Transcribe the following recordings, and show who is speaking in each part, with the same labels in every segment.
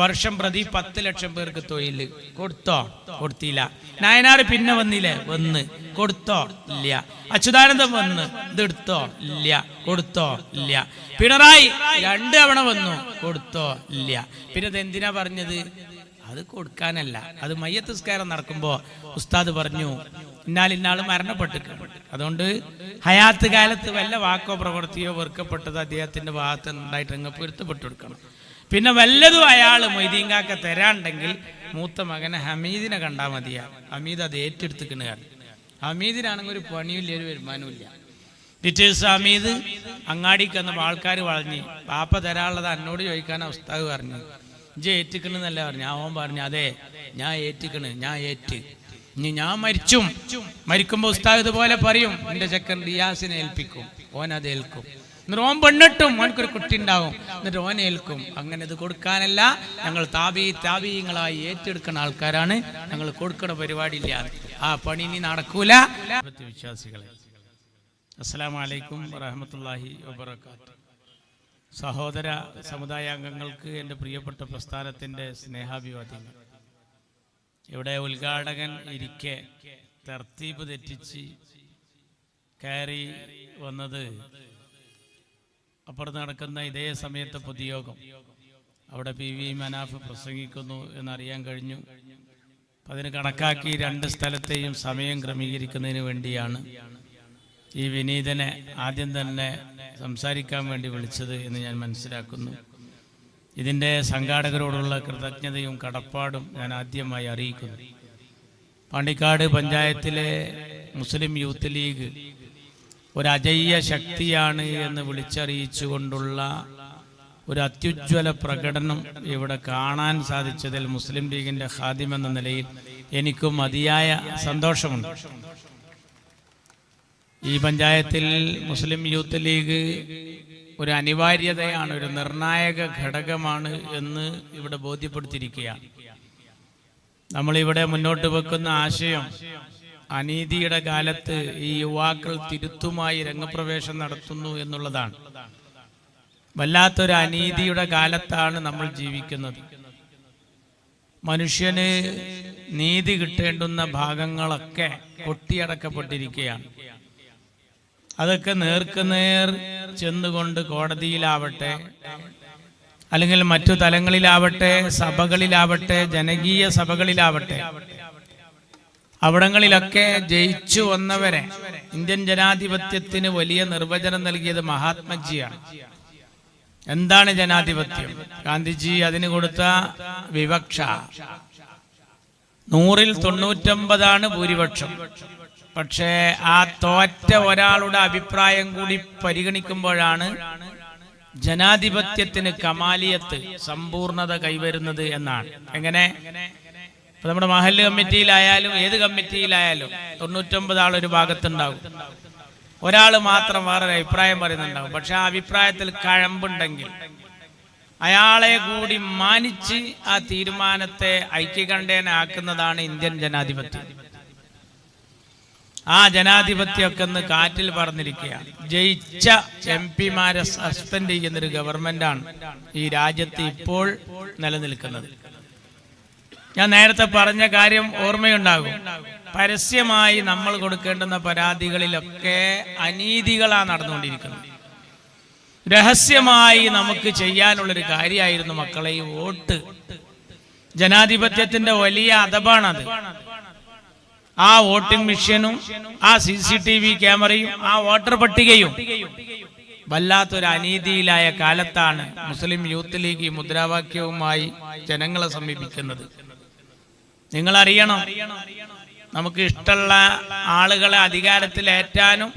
Speaker 1: വർഷം പ്രതി 10 ലക്ഷം പേർക്ക് തൊഴിൽ കൊടുത്തോ? കൊടുത്തില്ല. നായനാർ പിന്നെ വന്നില്ലേ? വന്ന്. കൊടുത്തോ? ഇല്ല. അച്യുതാനന്ദൻ വന്ന്. ഇതെടുത്തോ? ഇല്ല. കൊടുത്തോ? ഇല്ല. പിണറായി 2 തവണ വന്നു. കൊടുത്തോ? ഇല്ല. പിന്നെ ഇതെന്തിനാ പറഞ്ഞത്? അത് കൊടുക്കാനല്ല, അത് മയ്യത്ത് നിസ്കാരം നടക്കുമ്പോൾ ഉസ്താദ് പറഞ്ഞു ഇന്നാൾ മരണപ്പെട്ടിട്ടുണ്ട്, അതുകൊണ്ട് ഹയാത്ത് കാലത്ത് വല്ല വാക്കോ പ്രവൃത്തിയോ വെറുക്കപ്പെട്ടത് അദ്ദേഹത്തിന്റെ ഭാഗത്ത് ഉണ്ടായിട്ട് അങ്ങ് പൊരുത്തപ്പെട്ടു കൊടുക്കണം. പിന്നെ വല്ലതും അയാൾ മൊയ്തീങ്കാക്ക തരാണ്ടെങ്കിൽ മൂത്ത മകനെ ഹമീദിനെ കണ്ടാൽ മതിയാ. ഹമീദ് അത് ഏറ്റെടുത്തിക്കണ. ഹമീദിനാണെങ്കിൽ ഒരു പണിയില്ല, ഒരു വരുമാനമില്ല. ടീച്ചേഴ്സ് ഹമീദ് അങ്ങാടിക്ക് വന്നപ്പോൾ ആൾക്കാർ വളഞ്ഞ് പാപ്പ തരാനുള്ളത് എന്നോട് ചോദിക്കാനാ ഉസ്താദ് പറഞ്ഞു. ഇജ്ജ് ഏറ്റിക്കണെന്നല്ല പറഞ്ഞു. അവൻ പറഞ്ഞു അതെ ഞാൻ ഏറ്റിക്കണ്, ഞാൻ ഏറ്റ്. ഇനി ഞാൻ മരിക്കുമ്പോ ഉസ്താദ് ഇതുപോലെ പറയും എന്റെ ചെക്കൻ റിയാസിനെ ഏൽപ്പിക്കും, ഓൻ അത് ഏൽക്കും. എന്നിട്ട് ഓൻ പെണ്ണിട്ടും ഓനക്കൊരു കുട്ടി ഉണ്ടാവും, എന്നിട്ട് ഓൻ ഏൽക്കും. അങ്ങനെ ഇത് കൊടുക്കാനല്ല, ഞങ്ങൾ താബീങ്ങളായി ഏറ്റെടുക്കുന്ന ആൾക്കാരാണ്, ഞങ്ങൾ കൊടുക്കണ പരിപാടിയില്ല. ആ പണി ഇനി നടക്കൂല. വിശ്വാസികളെ, അസ്സലാമു അലൈക്കും വറഹ്മത്തുള്ളാഹി വബറകാതുഹു. സഹോദര സമുദായാംഗങ്ങൾക്ക് എൻ്റെ പ്രിയപ്പെട്ട പ്രസ്ഥാനത്തിൻ്റെ സ്നേഹാഭിവാദ്യങ്ങൾ. ഇവിടെ ഉദ്ഘാടകൻ ഇരിക്കെ തർത്തീബ് തെറ്റിച്ച് കയറി വന്നത് അപ്പുറത്ത് നടക്കുന്ന ഇതേ സമയത്തെ പൊതുയോഗം, അവിടെ PV മനാഫ് പ്രസംഗിക്കുന്നു എന്നറിയാൻ കഴിഞ്ഞു. അപ്പം അതിന് കണക്കാക്കി 2 സ്ഥലത്തെയും സമയം ക്രമീകരിക്കുന്നതിന് വേണ്ടിയാണ് ഈ വിനീതനെ ആദ്യം തന്നെ സംസാരിക്കാൻ വേണ്ടി വിളിച്ചത് എന്ന് ഞാൻ മനസ്സിലാക്കുന്നു. ഇതിൻ്റെ സംഘാടകരോടുള്ള കൃതജ്ഞതയും കടപ്പാടും ഞാൻ ആദ്യമായി അറിയിക്കുന്നു. പാണ്ടിക്കാട് പഞ്ചായത്തിലെ മുസ്ലിം യൂത്ത് ലീഗ് ഒരു അജയ്യ ശക്തിയാണ് എന്ന് വിളിച്ചറിയിച്ചുകൊണ്ടുള്ള ഒരു അത്യുജ്വല പ്രകടനം ഇവിടെ കാണാൻ സാധിച്ചതിൽ മുസ്ലിം ലീഗിൻ്റെ ഖാദിം എന്ന നിലയിൽ എനിക്കും അതിയായ സന്തോഷമുണ്ട്. ഈ പഞ്ചായത്തിൽ മുസ്ലിം യൂത്ത് ലീഗ് ഒരു അനിവാര്യതയാണ്, ഒരു നിർണായക ഘടകമാണ് എന്ന് ഇവിടെ ബോധ്യപ്പെടുത്തിയിരിക്കുകയാണ്. നമ്മളിവിടെ മുന്നോട്ട് വെക്കുന്ന ആശയം അനീതിയുടെ കാലത്ത് ഈ യുവാക്കൾ തിരുത്തുമായി രംഗപ്രവേശം നടത്തുന്നു എന്നുള്ളതാണ്. വല്ലാത്തൊരു അനീതിയുടെ കാലത്താണ് നമ്മൾ ജീവിക്കുന്നത്. മനുഷ്യന് നീതി കിട്ടേണ്ടുന്ന ഭാഗങ്ങളൊക്കെ കൊട്ടിയടക്കപ്പെട്ടിരിക്കുകയാണ്. അതൊക്കെ നേർക്കുനേർ ചെന്നുകൊണ്ട് കോടതിയിലാവട്ടെ, അല്ലെങ്കിൽ മറ്റു തലങ്ങളിലാവട്ടെ, സഭകളിലാവട്ടെ, ജനകീയ സഭകളിലാവട്ടെ, അവിടങ്ങളിലൊക്കെ ജയിച്ചു വന്നവരെ ഇന്ത്യൻ ജനാധിപത്യത്തിന് വലിയ നിർവചനം നൽകിയത് മഹാത്മജിയാണ്. എന്താണ് ജനാധിപത്യം? ഗാന്ധിജി അതിന് കൊടുത്ത വിവക്ഷ 100-ൽ 99 ഭൂരിപക്ഷം. പക്ഷേ ആ തോറ്റ ഒരാളുടെ അഭിപ്രായം കൂടി പരിഗണിക്കുമ്പോഴാണ് ജനാധിപത്യത്തിന് കമാലിയത്ത്, സമ്പൂർണത കൈവരുന്നത് എന്നാണ്. എങ്ങനെ? ഇപ്പൊ നമ്മുടെ മഹല്ല് കമ്മിറ്റിയിലായാലും ഏത് കമ്മിറ്റിയിലായാലും 99 ആളൊരു ഭാഗത്തുണ്ടാവും, ഒരാൾ മാത്രം വേറൊരു അഭിപ്രായം പറയുന്നുണ്ടാവും. പക്ഷെ ആ അഭിപ്രായത്തിൽ കഴമ്പുണ്ടെങ്കിൽ അയാളെ കൂടി മാനിച്ച് ആ തീരുമാനത്തെ ഐക്യകണ്ഠേനാക്കുന്നതാണ് ഇന്ത്യൻ ജനാധിപത്യം. ആ ജനാധിപത്യമൊക്കെ ഒന്ന് കാറ്റിൽ പറന്നിരിക്കുകയാണ്. ജയിച്ച MP-മാരെ സസ്പെൻഡ് ചെയ്യുന്നൊരു ഗവൺമെന്റാണ് ഈ രാജ്യത്ത് ഇപ്പോൾ നിലനിൽക്കുന്നത്. ഞാൻ നേരത്തെ പറഞ്ഞ കാര്യം ഓർമ്മയുണ്ടാകും. പരസ്യമായി നമ്മൾ കൊടുക്കേണ്ടുന്ന പരാതികളിലൊക്കെ അനീതികളാണ് നടന്നുകൊണ്ടിരിക്കുന്നത്. രഹസ്യമായി നമുക്ക് ചെയ്യാനുള്ളൊരു കാര്യമായിരുന്നു മക്കളെ ഈ വോട്ട്. ജനാധിപത്യത്തിന്റെ വലിയ അദബാണത്. ആ വോട്ടിംഗ് മെഷീനും ആ CCTV ക്യാമറയും ആ വോട്ടർ പട്ടികയും വല്ലാത്തൊരു അനീതിയിലായ കാലത്താണ് മുസ്ലിം യൂത്ത് ലീഗ് ഈ മുദ്രാവാക്യവുമായി ജനങ്ങളെ സമീപിക്കുന്നത്. നിങ്ങൾ അറിയണം, നമുക്ക് ഇഷ്ടമുള്ള ആളുകളെ അധികാരത്തിലേറ്റാനും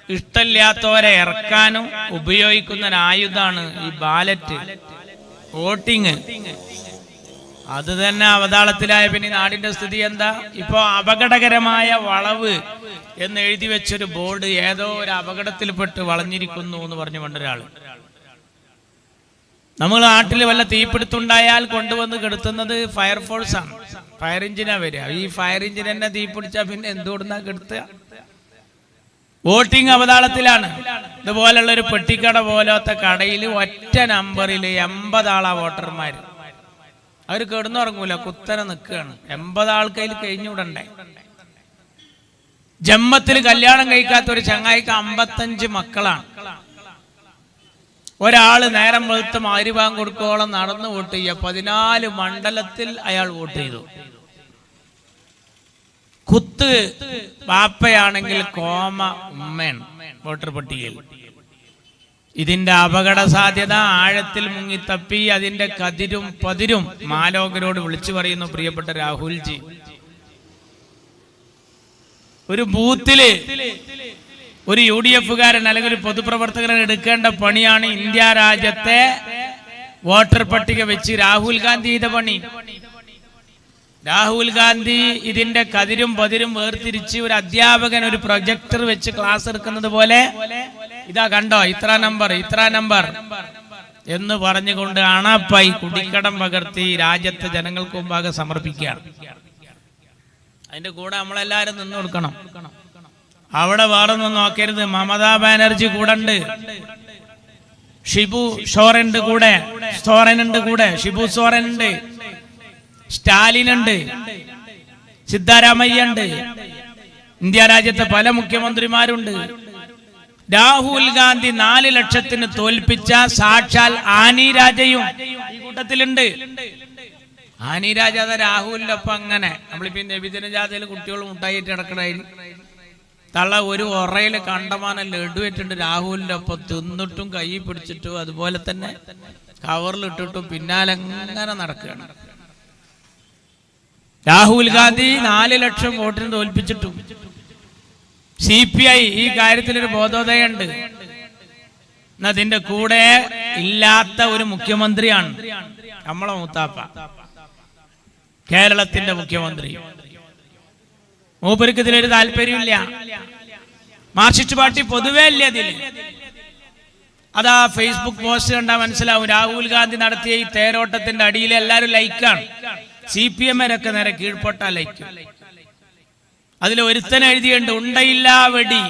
Speaker 1: ഇഷ്ടമില്ലാത്തവരെ ഇറക്കാനും ഉപയോഗിക്കുന്ന ഒരു ആയുധമാണ് ഈ ബാലറ്റ് വോട്ടിങ്. അത് തന്നെ അവതാളത്തിലായ പിന്നെ നാടിന്റെ സ്ഥിതി എന്താ? ഇപ്പോ അപകടകരമായ വളവ് എന്ന് എഴുതി വെച്ചൊരു ബോർഡ് ഏതോ ഒരു അപകടത്തിൽപ്പെട്ട് വളഞ്ഞിരിക്കുന്നു എന്ന് പറഞ്ഞു കൊണ്ടൊരാള്. നമ്മൾ നാട്ടിൽ വല്ല തീപിടുത്തുണ്ടായാൽ കൊണ്ടുവന്ന് കെടുത്തുന്നത് ഫയർഫോഴ്സ് ആണ്, ഫയർ എഞ്ചിനാ വരിക. ഈ ഫയർ എഞ്ചിൻ തന്നെ തീപിടിച്ചാ പിന്നെ എന്തുകൊണ്ടാ കെടുത്തുക? വോട്ടിംഗ് അവതാളത്തിലാണ്. ഇതുപോലുള്ള ഒരു പെട്ടിക്കട പോലത്തെ കടയിൽ ഒറ്റ നമ്പറിൽ 80 ആളാ വോട്ടർമാർ. അവർ കിടന്നുറങ്ങൂല, കുത്തനെ നിൽക്കുകയാണ്. 80 ആൾക്കതിൽ കഴിഞ്ഞുവിടണ്ടേ. ജമ്മത്തിൽ കല്യാണം കഴിക്കാത്ത ഒരു ചങ്ങായിക്ക് 55 മക്കളാണ്. ഒരാള് നേരം വെളുത്ത് മഗ്‌രിബ് കൊടുക്കോളം നടന്നു വോട്ട് ചെയ്യുക. 14 മണ്ഡലത്തിൽ അയാൾ വോട്ട് ചെയ്തു. കുത്ത് വാപ്പയാണെങ്കിൽ കോമ ഉമ്മയാണ് വോട്ടർ പട്ടികയിൽ. ഇതിന്റെ അപകട സാധ്യത ആഴത്തിൽ മുങ്ങിത്തപ്പി അതിന്റെ കതിരും പതിരും മാലോകരോട് വിളിച്ചു പറയുന്നു. പ്രിയപ്പെട്ട രാഹുൽജി, ഒരു ബൂത്തില് ഒരു UDF-കാരൻ അല്ലെങ്കിൽ ഒരു പൊതുപ്രവർത്തകൻ എടുക്കേണ്ട പണിയാണ് ഇന്ത്യ രാജ്യത്തെ വോട്ടർ പട്ടിക വെച്ച് രാഹുൽ ഗാന്ധി ചെയ്ത പണി. രാഹുൽ ഗാന്ധി ഇതിന്റെ കതിരും പതിരും വേർതിരിച്ച് ഒരു അധ്യാപകൻ ഒരു പ്രൊജക്ടർ വെച്ച് ക്ലാസ് എടുക്കുന്നത് പോലെ ഇതാ കണ്ടോ, ഇത്ര നമ്പർ എന്ന് പറഞ്ഞുകൊണ്ട് അണപ്പായി കുടിക്കടം പകർത്തി രാജ്യത്തെ ജനങ്ങൾക്ക് മുമ്പാകെ സമർപ്പിക്കുകയാണ്. അതിന്റെ കൂടെ നമ്മളെല്ലാരും നിന്ന് കൊടുക്കണം. അവിടെ വേറൊന്നും നോക്കരുത്. മമതാ ബാനർജി കൂടെ ഉണ്ട്, ഷിബു സോറനുണ്ട് കൂടെ, ഷിബു സോറൻ ഉണ്ട്, സ്റ്റാലിൻ ഉണ്ട്, സിദ്ധാരാമയ്യ ഉണ്ട്, ഇന്ത്യ രാജ്യത്തെ പല മുഖ്യമന്ത്രിമാരുണ്ട്. രാഹുൽ ഗാന്ധി 4 ലക്ഷത്തിന് തോൽപ്പിച്ച സാക്ഷാൽ ആനി രാജയും ഈ കൂട്ടത്തിലുണ്ട്. ആനി രാജ രാഹുലിന്റെ ഒപ്പം അങ്ങനെ നമ്മളിപ്പോ നബിദിന ജാഥയിൽ കുട്ടികൾ മുട്ടായിട്ട് കിടക്കണായിരുന്നു. തള്ള ഒരു ഒറയിൽ കണ്ടമാനം ലഡു വെച്ചിട്ടുണ്ട് രാഹുലിന്റെ ഒപ്പം തിന്നിട്ടും കൈ പിടിച്ചിട്ടും അതുപോലെ തന്നെ കവറിലിട്ടിട്ടും പിന്നാലെ അങ്ങനെ നടക്കുകയാണ്. രാഹുൽ ഗാന്ധി 4 ലക്ഷം വോട്ടിന് തോൽപ്പിച്ചിട്ടും CPI ഈ കാര്യത്തിലൊരു ബോധോദയുണ്ട്. അതിന്റെ കൂടെ ഇല്ലാത്ത ഒരു മുഖ്യമന്ത്രിയാണ് നമ്മളെ മൂത്താപ്പ, കേരളത്തിന്റെ മുഖ്യമന്ത്രി. മൂപ്പർക്ക് ഇതിലൊരു താല്പര്യമില്ല. മാർക്സിസ്റ്റ് പാർട്ടി പൊതുവേ ഇല്ല അതിൽ. അതാ ഫേസ്ബുക്ക് പോസ്റ്റ് കണ്ടാൽ മനസ്സിലാവും. രാഹുൽ ഗാന്ധി നടത്തിയ ഈ തേരോട്ടത്തിന്റെ അടിയിൽ എല്ലാവരും ലൈക്കാണ്. CPM-രൊക്കെ നേരെ കീഴ്പോട്ട ലൈക്ക്. അതിൽ ഒരുത്തൻ എഴുതിയുണ്ട്, ഉണ്ടയില്ല വെടി.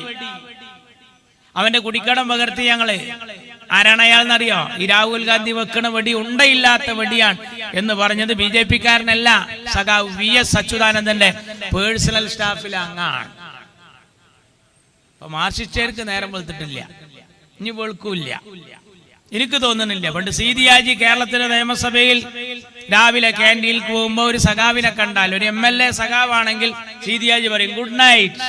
Speaker 1: അവന്റെ കുടിക്കടം പകർത്തി ഞങ്ങള്. ആരാണ് അയാളെന്നറിയോ? ഈ രാഹുൽ ഗാന്ധി വെക്കണ വെടി ഉണ്ടയില്ലാത്ത വെടിയാണ് എന്ന് പറഞ്ഞത് BJP-കാരനല്ല, സഖാവ് VS അച്യുതാനന്ദന്റെ പേഴ്സണൽ സ്റ്റാഫിലെ അംഗമാണ്. അപ്പൊ മാർക്സിസ്റ്റുകാർക്ക് നേരം വെളുത്തിട്ടില്ല, ഇനി വെളുക്കൂല്ല. എനിക്ക് തോന്നുന്നില്ല. പണ്ട് സീതിയാജി കേരളത്തിലെ നിയമസഭയിൽ രാവിലെ ക്യാൻറ്റീനിൽ പോകുമ്പോ ഒരു സഖാവിനെ കണ്ടാൽ, ഒരു MLA സഖാവാണെങ്കിൽ സീതിയാജി പറയും ഗുഡ് നൈറ്റ്,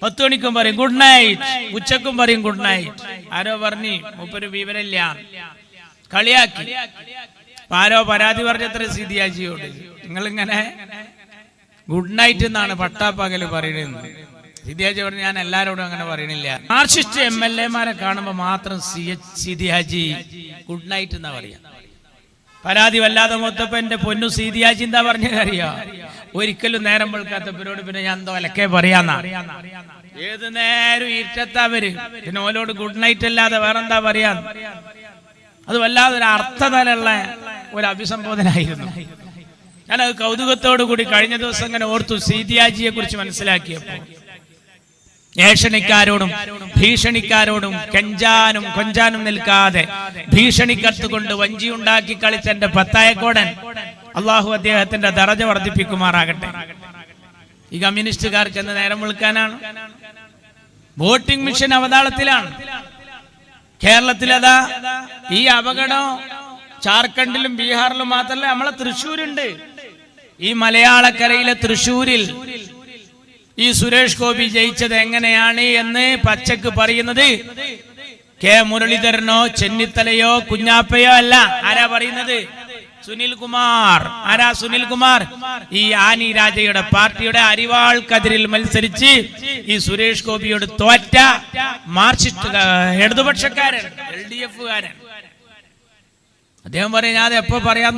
Speaker 1: 10 മണിക്കും പറയും ഗുഡ് നൈറ്റ്, ഉച്ചക്കും പറയും ഗുഡ് നൈറ്റ്. ആരോ പറഞ്ഞു മൂപ്പര് വിവരമില്ല, കളിയാക്കി. ആരോ പരാതി പറഞ്ഞത്ര സീതിയാജിയോട്, നിങ്ങളിങ്ങനെ ഗുഡ് നൈറ്റ് എന്നാണ് പട്ടാപ്പകല് പറയുന്നത്. സീതിയാജി പറഞ്ഞു ഞാൻ എല്ലാരോടും അങ്ങനെ പറയണില്ല. മാർക്സിസ്റ്റ് MLA-മാരെ കാണുമ്പോ മാത്രം സീതിയാജി ഗുഡ് നൈറ്റ് എന്നാ പറയാ. പരാതി വല്ലാതെ മൊത്തപ്പോ എന്റെ പൊന്നു സീതിയാജി എന്താ പറഞ്ഞറിയോ? ഒരിക്കലും നേരം വെളുക്കാത്തവരോട് പിന്നെ ഞാൻ എന്തോ അലക്കെ പറയാന്നാ. ഏത് നേരം ഇരുട്ടത്താവര് പിന്നെ ഓലോട് ഗുഡ് നൈറ്റ് അല്ലാതെ വേറെന്താ പറയാ? അത് വല്ലാതെ ഒരു അർത്ഥതലുള്ള ഒരു അഭിസംബോധനായിരുന്നു. ഞാനത് കൗതുകത്തോടു കൂടി കഴിഞ്ഞ ദിവസം അങ്ങനെ ഓർത്തു സീതിയാജിയെ കുറിച്ച് മനസ്സിലാക്കിയപ്പോ. ഏഷണിക്കാരോടും ഭീഷണിക്കാരോടും കെഞ്ചാനും കൊഞ്ചാനും നിൽക്കാതെ ഭീഷണിക്കത്തുകൊണ്ട് വഞ്ചിയുണ്ടാക്കി കളിച്ച എന്റെ പത്തായക്കോടൻ, അള്ളാഹു അദ്ദേഹത്തിന്റെ ദറജ വർദ്ധിപ്പിക്കുമാറാകട്ടെ. ഈ കമ്മ്യൂണിസ്റ്റുകാർക്ക് എന്ന് നേരം വിളിക്കാനാണ്. Voting machine അവതാളത്തിലാണ്. കേരളത്തിലതാ ഈ അപകടം ജാർഖണ്ഡിലും ബീഹാറിലും മാത്രമല്ല, നമ്മളെ തൃശ്ശൂരുണ്ട്. ഈ മലയാളക്കരയിലെ തൃശ്ശൂരിൽ ഈ സുരേഷ് ഗോപി ജയിച്ചത് എങ്ങനെയാണ് എന്ന് പച്ചക്ക് പറയുന്നത് കെ മുരളീധരനോ ചെന്നിത്തലയോ കുഞ്ഞാപ്പയോ അല്ല. ആരാ പറയുന്നത്? സുനിൽ കുമാർ. ആരാ സുനിൽ കുമാർ? ഈ ആനി രാജയുടെ പാർട്ടിയുടെ അരിവാൾ കതിരിൽ മത്സരിച്ച് ഈ സുരേഷ് ഗോപിയോട് തോറ്റ മാർക്സിസ്റ്റ് ഇടതുപക്ഷക്കാരൻ, LDF-കാരൻ. അദ്ദേഹം പറയും ഞാൻ എപ്പോ പറയാൻ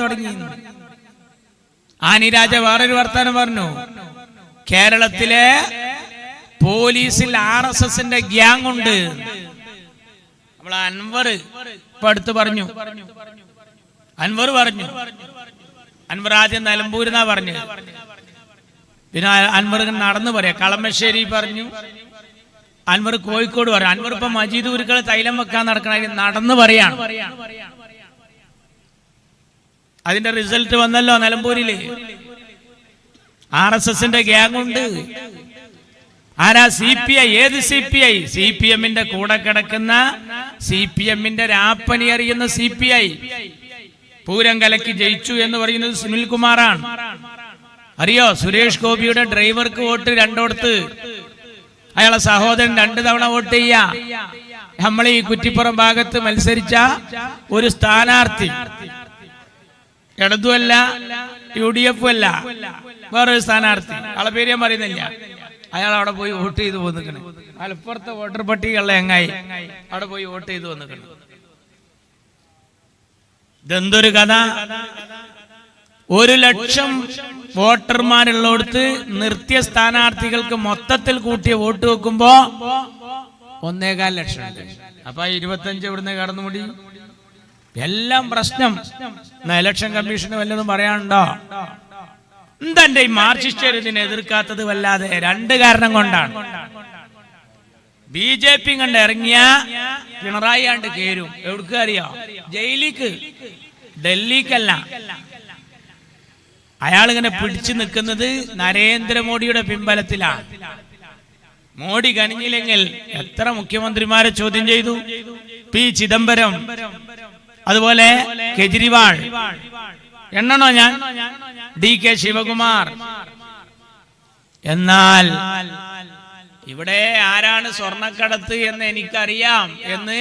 Speaker 1: തുടങ്ങി. ആനി രാജ വേറൊരു വർത്താനം പറഞ്ഞു. കേരളത്തിലെ പോലീസിൽ RSS-ന്റെ ഗ്യാങ് ഉണ്ട്. നമ്മളെ അൻവർ ഇപ്പൊ അടുത്ത് പറഞ്ഞു. അൻവർ ആദ്യം നിലമ്പൂരിന്നാ പറഞ്ഞു, പിന്നെ അൻവർ നടന്നു പറയാ. കളമശ്ശേരി പറഞ്ഞു, അൻവർ കോഴിക്കോട് പറഞ്ഞു. അൻവർ ഇപ്പൊ മജീദ് ഉരുക്കൾ തൈലം വെക്കാൻ നടക്കണ നടന്നു പറയാണ്. അതിന്റെ റിസൾട്ട് വന്നല്ലോ നിലമ്പൂരില്. RSSന്റെ ഗ്യാങ് ഉണ്ട്. ആരാ? CPI. ഏത് CPI? CPMന്റെ കൂടെ കിടക്കുന്ന CPMന്റെ രാപ്പനി അറിയുന്ന CPI. പൂരം കലക്കി ജയിച്ചു എന്ന് പറയുന്നത് സുനിൽകുമാറാണ്. അറിയോ? സുരേഷ് ഗോപിയുടെ ഡ്രൈവർക്ക് വോട്ട് രണ്ടോടത്ത്. അയാളെ സഹോദരൻ 2 തവണ വോട്ട് ചെയ്യാ. നമ്മൾ ഈ കുറ്റിപ്പുറം ഭാഗത്ത് മത്സരിച്ച ഒരു സ്ഥാനാർത്ഥി ഇടതുമല്ല UDF അല്ല, വേറൊരു സ്ഥാനാർത്ഥി, ആളെ പേര് ഞാൻ പറയുന്നില്ല. അയാൾ അവിടെ പോയി വോട്ട് ചെയ്ത് വന്നിക്കണ്. മലപ്പുറത്തെ വോട്ടർ പട്ടികയുള്ള എങ്ങായി അവിടെ പോയി വോട്ട് ചെയ്ത് വന്നിക്കണ്. ഇതെന്തൊരു കഥ! 1 ലക്ഷം വോട്ടർമാരുള്ളടത്ത് നിർത്തിയ സ്ഥാനാർത്ഥികൾക്ക് മൊത്തത്തിൽ കൂട്ടിയ വോട്ട് വെക്കുമ്പോ 1.25 ലക്ഷം ഉണ്ട്. അപ്പൊ 25 ഇവിടുന്ന് കടന്നുമുടി. എല്ലാം പ്രശ്നം. ഇലക്ഷൻ കമ്മീഷന് വല്ലതും പറയാനുണ്ടോ? എന്താ ഈ മാർക്സിസ്റ്റ് ഇതിനെ എതിർക്കാത്തത്? വല്ലാതെ 2 കാരണം കൊണ്ടാണ്. BJP കണ്ട് ഇറങ്ങിയ പിണറായി ആണ്ട് കേരും. എവിടേക്ക് അറിയോ? ജയിലിക്ക്. ഡൽഹിക്കല്ല. അയാളിങ്ങനെ പിടിച്ചു നിൽക്കുന്നത് നരേന്ദ്രമോദിയുടെ പിൻബലത്തിലാണ്. മോഡി കനിഞ്ഞില്ലെങ്കിൽ എത്ര മുഖ്യമന്ത്രിമാരെ ചോദ്യം ചെയ്തു? P. ചിദംബരം, അതുപോലെ കെജ്രിവാൾ, എണ്ണണോ ഞാൻ? DK ശിവകുമാർ. എന്നാൽ ഇവിടെ ആരാണ് സ്വർണ്ണക്കടത്ത് എന്ന് എനിക്കറിയാം എന്ന്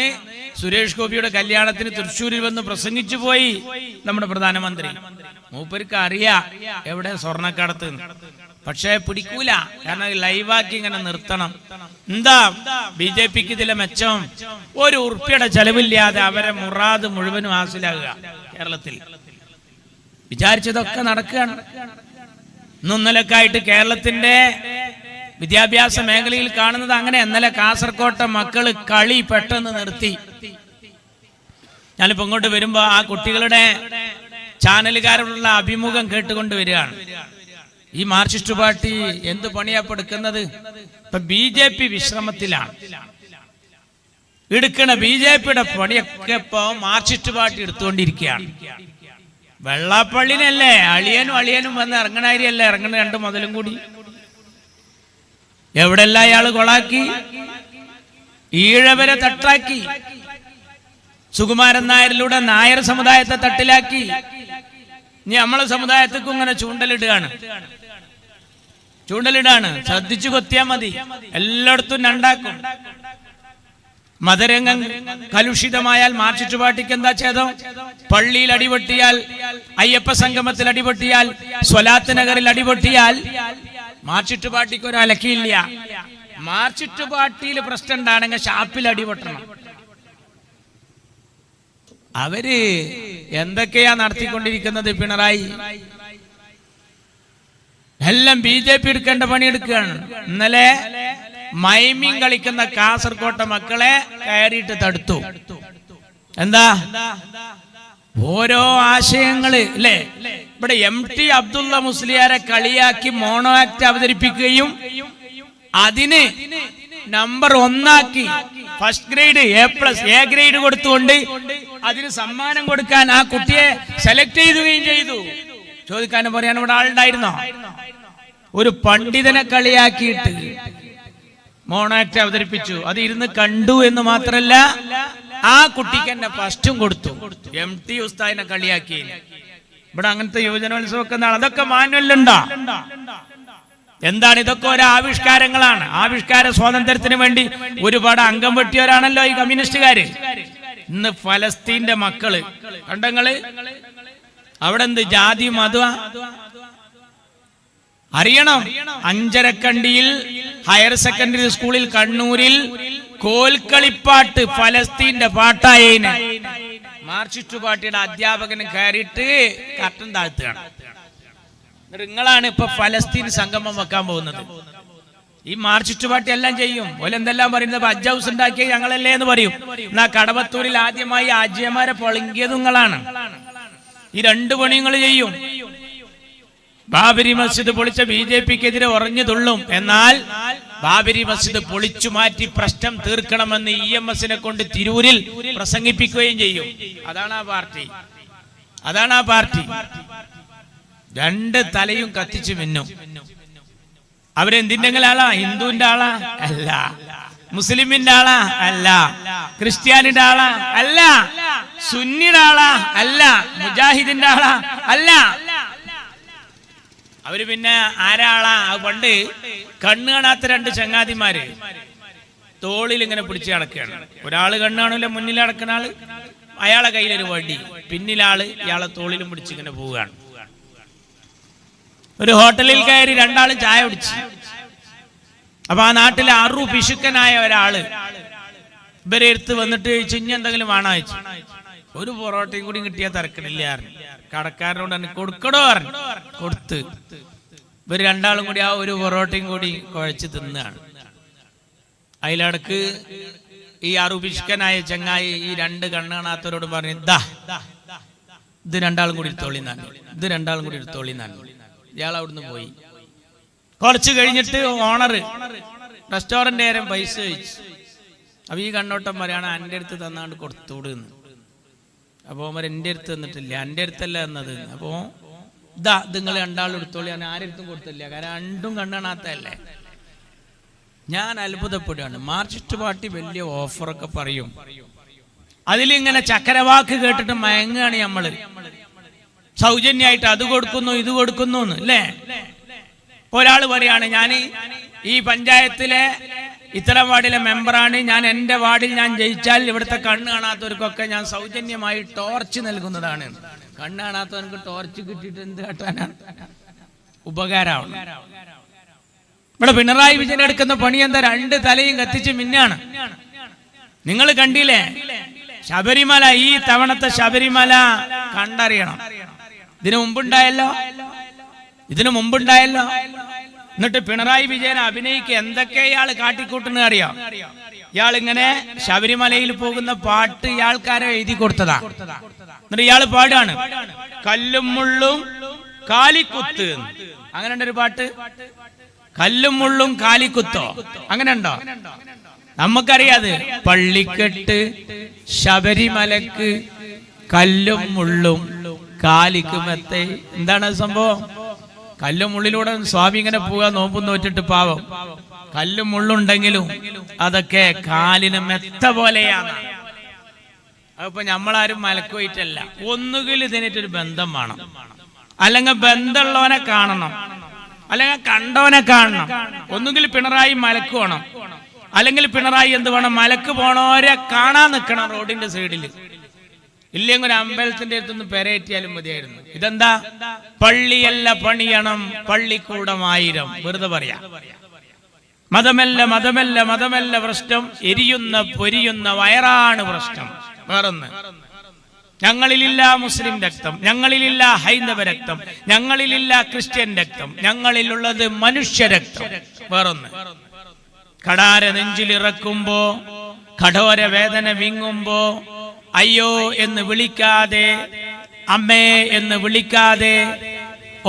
Speaker 1: സുരേഷ് ഗോപിയുടെ കല്യാണത്തിന് തൃശ്ശൂരിൽ വന്ന് പ്രസംഗിച്ചു പോയി നമ്മുടെ പ്രധാനമന്ത്രി. മൂപ്പർക്ക് അറിയാം എവിടെ സ്വർണ്ണക്കടത്ത്. പക്ഷേ പിടിക്കൂല. കാരണം ലൈവാക്കി ഇങ്ങനെ നിർത്തണം. എന്താ BJPക്ക് ഇതിലെ മെച്ചം? 1 ഉറുപ്പിയുടെ ചെലവില്ലാതെ അവരെ മുറാദ് മുഴുവനും ഹാസിലാകുക. കേരളത്തിൽ വിചാരിച്ചതൊക്കെ നടക്കുകയാണ്. ഇന്നലക്കായിട്ട് കേരളത്തിന്റെ വിദ്യാഭ്യാസ മേഖലയിൽ കാണുന്നത് അങ്ങനെ. ഇന്നലെ കാസർകോട്ടെ മക്കള് കളി പെട്ടെന്ന് നിർത്തി. ഞാനിപ്പോ ഇങ്ങോട്ട് വരുമ്പോ ആ കുട്ടികളുടെ ചാനലുകാരോടുള്ള അഭിമുഖം കേട്ടുകൊണ്ട് വരികയാണ്. ഈ മാർക്സിസ്റ്റ് പാർട്ടി എന്ത് പണിയാ എടുക്കുന്നത്? ഇപ്പൊ BJP വിശ്രമത്തിലാണ്. എടുക്കണ BJPയുടെ പണിയൊക്കെ ഇപ്പൊ മാർക്സിസ്റ്റ് പാർട്ടി എടുത്തുകൊണ്ടിരിക്കുകയാണ്. വെള്ളാപ്പള്ളിനല്ലേ അളിയനും വന്ന് ഇറങ്ങണായിരിയല്ലേ ഇറങ്ങണ 2 മുതലും കൂടി. എവിടെല്ലാം അയാള് കൊളാക്കി. ഈഴവരെ തട്ടാക്കി. സുകുമാരൻ നായരിലൂടെ നായർ സമുദായത്തെ തട്ടിലാക്കി. ഇനി നമ്മളെ സമുദായത്തിക്കും ഇങ്ങനെ ചൂണ്ടലിടുകയാണ്. ശ്രദ്ധിച്ചു കൊത്തിയാ മതി. എല്ലായിടത്തും രണ്ടാക്കും. മതരംഗം കലുഷിതമായാൽ മാർക്സിസ്റ്റ് പാർട്ടിക്ക് എന്താ ചെയ്തോ? പള്ളിയിൽ അടിപൊട്ടിയാൽ, അയ്യപ്പ സംഗമത്തിൽ അടിപൊട്ടിയാൽ, സ്വലാത്ത് നഗറിൽ അടിപൊട്ടിയാൽ മാർക്സിസ്റ്റ് പാർട്ടിക്ക് ഒരു അലക്കിയില്ല. മാർക്സിസ്റ്റ് പാർട്ടിയിൽ പ്രശ്നം ഉണ്ടാണെങ്കിൽ ഷാപ്പിൽ അടിപൊട്ടണം. അവര് എന്തൊക്കെയാ നടത്തിക്കൊണ്ടിരിക്കുന്നത്? പിണറായി എല്ലാം BJP എടുക്കേണ്ട പണിയെടുക്കുകയാണ്. ഇന്നലെ മൈമിങ് കളിക്കുന്ന കാസർകോട്ടെ മക്കളെ കയറിയിട്ട് തടുത്തു. എന്താ? ഓരോ ആശയങ്ങള് അല്ലേ? ഇവിടെ MT അബ്ദുള്ള മുസ്ലിയാരെ കളിയാക്കി മോണോ ആക്ട് അവതരിപ്പിക്കുകയും അതിന് നമ്പർ 1 ആക്കി ഫസ്റ്റ് ഗ്രേഡ് A ഗ്രേഡ് കൊടുത്തുകൊണ്ട് അതിന് സമ്മാനം കൊടുക്കാൻ ആ കുട്ടിയെ സെലക്ട് ചെയ്യുകയും ചെയ്തു. ചോദിക്കാനും പറയാൻ ഇവിടെ ആളുണ്ടായിരുന്നോ? ഒരു പണ്ഡിതനെ കളിയാക്കിയിട്ട് മോണോ ആക്ട് അവതരിപ്പിച്ചു. അത് ഇരുന്ന് കണ്ടു എന്ന് മാത്രല്ല, ആ കുട്ടിക്ക് എന്നെ ഫസ്റ്റും കൊടുത്തു. MT ഉസ്താദിനെ കളിയാക്കി. ഇവിടെ അങ്ങനത്തെ യുവജനോത്സവമൊക്കെ അതൊക്കെ മാനുവലുണ്ടോ? എന്താണ്? ഇതൊക്കെ ഓരോ ആവിഷ്കാരങ്ങളാണ്. ആവിഷ്കാര സ്വാതന്ത്ര്യത്തിന് വേണ്ടി ഒരുപാട് അംഗം വെട്ടിയവരാണല്ലോ ഈ കമ്മ്യൂണിസ്റ്റുകാര്. ഇന്ന് ഫലസ്തീന്റെ മക്കള് കണ്ടങ്ങള് അവിടെ എന്ത് ജാതി മത അറിയണം. അഞ്ചരക്കണ്ടിയിൽ ഹയർ സെക്കൻഡറി സ്കൂളിൽ കണ്ണൂരിൽ കോൽക്കളിപ്പാട്ട് ഫലസ്തീന്റെ പാട്ടായതിന് മാർക്സിസ്റ്റ് പാർട്ടിയുടെ അധ്യാപകന് കയറിയിട്ട് കർട്ടൻ താഴ്ത്തുകയാണ്. നിങ്ങളാണ് ഇപ്പൊ ഫലസ്തീൻ സംഗമം വെക്കാൻ പോകുന്നത്. ഈ മാർക്സിസ്റ്റ് പാർട്ടി എല്ലാം ചെയ്യും. ഓലെന്തെല്ലാം പറയുന്നത്? ഹജ്ജ് ഹൗസ് ഉണ്ടാക്കിയ ഞങ്ങളല്ലേ എന്ന് പറയും. എന്നാ കടവത്തൂരിൽ ആദ്യമായി ആജിയമാരെ പൊളങ്ങിയത് നിങ്ങളാണ്. ഈ 2 പണികൾ ചെയ്യും. ബാബരി മസ്ജിദ് പൊളിച്ച BJPക്കെതിരെ ഉറഞ്ഞു തുള്ളും. എന്നാൽ ബാബരി മസ്ജിദ് പൊളിച്ചു മാറ്റി പ്രശ്നം തീർക്കണമെന്ന് EMS കൊണ്ട് തിരൂരിൽ പ്രസംഗിപ്പിക്കുകയും ചെയ്യും. അതാണ് ആ പാർട്ടി. അതാണ് ആ പാർട്ടി. രണ്ട് തലയും കത്തിച്ചു മിന്നും. അവരെന്തിന്റെ ആളാ? ഹിന്ദുവിന്റെ ആളാ? അല്ല. മുസ്ലിമിന്റെ ആളാ? അല്ല. ക്രിസ്ത്യാനിന്റെ ആളാ? അല്ല. സുന്നിയുടെ ആളാ? അല്ല. മുജാഹിദിന്റെ ആളാ? അല്ല. അവര് പിന്നെ ആരാളാ? പണ്ട് കണ്ണ് കാണാത്ത രണ്ട് ചങ്ങാതിമാര് തോളിൽ ഇങ്ങനെ പിടിച്ച് നടക്കുകയാണ്. ഒരാള് കണ്ണ് കാണൂല, മുന്നിൽ നടക്കുന്ന ആള്, അയാളെ കയ്യിലൊരു വടി, പിന്നിലാള് ഇയാളെ തോളിലും പിടിച്ച് ഇങ്ങനെ പോവുകയാണ്. ഒരു ഹോട്ടലിൽ കയറി രണ്ടാളും ചായ കുടിച്ചു. അപ്പൊ ആ നാട്ടിലെ അറു പിശുക്കനായ ഒരാള് ഇവരെ എടുത്ത് വന്നിട്ട് ചോദിച്ചു, ഇനി എന്തെങ്കിലും വേണോ ചോദിച്ചു. ഒരു പൊറോട്ടയും കൂടി കിട്ടിയാൽ തിരക്കണില്ല. കടക്കാരനോട് തന്നെ കൊടുക്കടോ പറഞ്ഞു. കൊടുത്ത് ഇവര് രണ്ടാളും കൂടി ആ ഒരു പൊറോട്ടയും കൂടി കുഴച്ച് തിന്നാണ്. അതിലടക്ക് ഈ അറുപിഷ്കനായ ചങ്ങായി ഈ രണ്ട് കണ്ണ് കാണാത്തവരോട് പറഞ്ഞു, ഇത് രണ്ടാളും കൂടി എടുത്തോളിന്നാണ്, ഇത് രണ്ടാളും കൂടി എടുത്തോളിന്നാണ്. ഇയാൾ അവിടുന്ന് പോയി. കുറച്ച് കഴിഞ്ഞിട്ട് ഓണർ റെസ്റ്റോറന്റ് നേരം പൈസ ചോദിച്ചു. അപ്പൊ ഈ കണ്ണോട്ടം പറയാണ്, എൻ്റെ അടുത്ത് തന്നാണ്ട് കൊടുത്തുവിടുന്ന്. അപ്പൊ അവർ എൻ്റെ അടുത്ത് തന്നിട്ടില്ല, എൻ്റെ അടുത്തല്ല എന്നത്. അപ്പോ ഇതാ നിങ്ങൾ രണ്ടാളും എടുത്തോളി, ഞാൻ ആരെടുത്തും കൊടുത്തില്ല, കാരണം രണ്ടും കണ്ണ് കാണാത്തല്ലേ. ഞാൻ അത്ഭുതപ്പെടുകയാണ്. മാർക്സിസ്റ്റ് പാർട്ടി വലിയ ഓഫറൊക്കെ പറയും, അതിലിങ്ങനെ ചക്കരവാക്ക് കേട്ടിട്ട് മയങ്ങുകയാണ് നമ്മള്. സൗജന്യമായിട്ട് അത് കൊടുക്കുന്നു ഇത് കൊടുക്കുന്നു അല്ലേ. ഒരാള് പറയാണ്, ഞാൻ ഈ പഞ്ചായത്തിലെ ഇത്തരം വാർഡിലെ മെമ്പറാണ്, ഞാൻ എൻ്റെ വാർഡിൽ ഞാൻ ജയിച്ചാൽ ഇവിടുത്തെ കണ്ണ് കാണാത്തവർക്കൊക്കെ ഞാൻ സൗജന്യമായി ടോർച്ച് നൽകുന്നതാണ്. കണ്ണ് കാണാത്തവർക്ക് ടോർച്ച് കിട്ടിയിട്ട് എന്ത് കാട്ടാനാണ്? ഉപകാരമാണ്. ഇവിടെ പിണറായി വിജയൻ എടുക്കുന്ന പണി എന്താ? രണ്ട് തലയും കത്തിച്ച് മിന്നാണ്. നിങ്ങൾ കണ്ടില്ലേ ശബരിമല? ഈ തവണത്തെ ശബരിമല കണ്ടറിയണം. ഇതിനു മുമ്പുണ്ടായല്ലോ. എന്നിട്ട് പിണറായി വിജയൻ അഭിനയിക്ക് എന്തൊക്കെ ഇയാൾ കാട്ടിക്കൂട്ടുന്ന അറിയാം. ഇയാൾ ഇങ്ങനെ ശബരിമലയിൽ പോകുന്ന പാട്ട് ഇയാൾക്കാരെ എഴുതി കൊടുത്തതാ. എന്നിട്ട് ഇയാൾ പാടാണ്, കല്ലും മുള്ളും കാലിക്കുത്ത്. അങ്ങനെ ഉണ്ടൊരു പാട്ട്, കല്ലും മുള്ളും കാലിക്കുത്തോ, അങ്ങനെ ഉണ്ടോ? നമുക്കറിയാത്. പള്ളിക്കെട്ട് ശബരിമലക്ക് കല്ലും മുള്ളും കാലിക്കുമെത്തെ. എന്താണ് സംഭവം? കല്ലും മുള്ളിലൂടെ സ്വാമി ഇങ്ങനെ പോവുക, നോമ്പും നോറ്റിട്ട് പാവം. കല്ലും മുള്ളുണ്ടെങ്കിലും അതൊക്കെ കാലിന് മെത്ത പോലെയാണ്. അതിപ്പോ നമ്മളാരും മലക്കുപോയിട്ടല്ല. ഒന്നുകിൽ ഇതിനൊരു ബന്ധം വേണം, അല്ലെങ്കിൽ ബന്ധമുള്ളവനെ കാണണം, അല്ലെങ്കിൽ കണ്ടവനെ കാണണം. ഒന്നുകിൽ പിണറായി മലക്ക് വേണം, അല്ലെങ്കിൽ പിണറായി എന്ത് വേണം? മലക്ക് പോണവരെ കാണാൻ നിൽക്കണം റോഡിന്റെ സൈഡിൽ. ഇല്ലെങ്കിൽ ഒരു അമ്പലത്തിന്റെ അടുത്തൊന്ന് പെരേറ്റിയാലും മതിയായിരുന്നു. ഇതെന്താ? പള്ളിയല്ല പണിയണം, പള്ളിക്കൂടമായിരം. വെറുതെ പറയാ. മതമല്ല പ്രശ്നം, എരിയുന്ന പൊരിയുന്ന വയറാണ് പ്രശ്നം. വേറൊന്ന്, ഞങ്ങളിലില്ല മുസ്ലിം രക്തം, ഞങ്ങളിലില്ല ഹൈന്ദവ രക്തം, ഞങ്ങളിലില്ല ക്രിസ്ത്യൻ രക്തം, ഞങ്ങളിലുള്ളത് മനുഷ്യരക്തം. വേറൊന്ന്, കടാര നെഞ്ചിലിറക്കുമ്പോ, കഠോര വേദന വിങ്ങുമ്പോ അയ്യോ എന്ന് വിളിക്കാതെ, അമ്മേ എന്ന് വിളിക്കാതെ,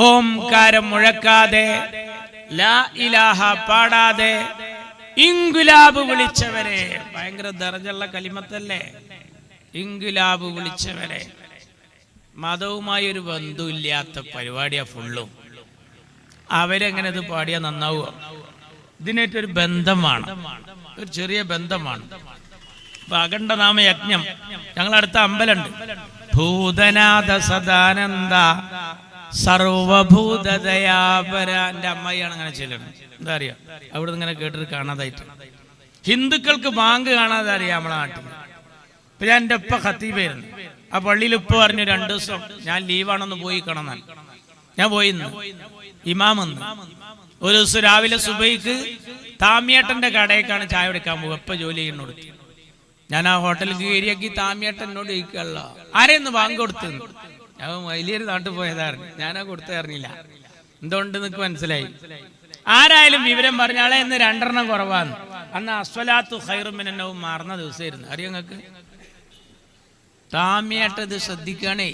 Speaker 1: ഓംകാരം മുഴക്കാതെ, ലാ ഇലാഹ പാടാതെ ഇൻകുലാബ് വിളിച്ചവരെ. ഭയങ്കര ദർജയുള്ള കലിമത്തല്ലേ ഇൻകുലാബ് വിളിച്ചവരെ. മതവുമായി ഒരു ബന്ധമില്ലാത്ത പരിപാടിയാ ഫുള്ളും. അവരെങ്ങനെ ഇത് പാടിയാ നന്നാവുക? ഇതിനായിട്ടൊരു ബന്ധമാണ്, ഒരു ചെറിയ ബന്ധമാണ്. അഖണ്ഡനാമ യജ്ഞം ഞങ്ങളടുത്ത അമ്പലമുണ്ട്. ഭൂതനാഥ സദാനന്ദ സർവഭൂതദയാപര. എൻ്റെ അമ്മായിയാണ് അങ്ങനെ ചെല്ലുന്നത്. എന്താ അറിയാം, അവിടെ ഇങ്ങനെ കേട്ടിട്ട് കാണാതായിട്ട്. ഹിന്ദുക്കൾക്ക് ബാങ്ക് കാണാതെ അറിയാം നമ്മളെ നാട്ടിൽ. ഇപ്പൊ ഞാൻ എൻ്റെ ഉപ്പ ഖത്തീബായിരുന്നു. ആ പള്ളിയിൽ ഉപ്പ പറഞ്ഞു 2 ദിവസം ഞാൻ ലീവാണെന്ന് പോയി കാണാൻ. ഞാൻ പോയിന്ന് ഇമാമെന്ന്. ഒരു ദിവസം രാവിലെ സുബൈക്ക് താമിയേട്ടന്റെ കടയിലേക്കാണ് ചായ എടുക്കാൻ പോകുക. എപ്പ ജോലി ചെയ്യുന്നോട് ഞാൻ ആ ഹോട്ടലിൽ കയറിയാക്കി താമിയേട്ടൻ എന്നോട് ചോദിക്കല്ല, ആരെയൊന്ന് ബാങ്ക് കൊടുത്തു. ഞാൻ വലിയൊരു നാട്ടിൽ പോയതായിരുന്നു, ഞാനാ കൊടുത്തറിഞ്ഞില്ല. എന്തുകൊണ്ട് നിനക്ക് മനസ്സിലായി? ആരായാലും വിവരം പറഞ്ഞാളെ ഇന്ന് 2 കുറവാന്ന്. അന്ന് അസ്വലാത്തു ഖൈറും മിനന്നൗം മാറുന്ന ദിവസമായിരുന്നു. അറിയോ നിങ്ങൾക്ക്? താമിയേട്ട ഇത് ശ്രദ്ധിക്കണേ.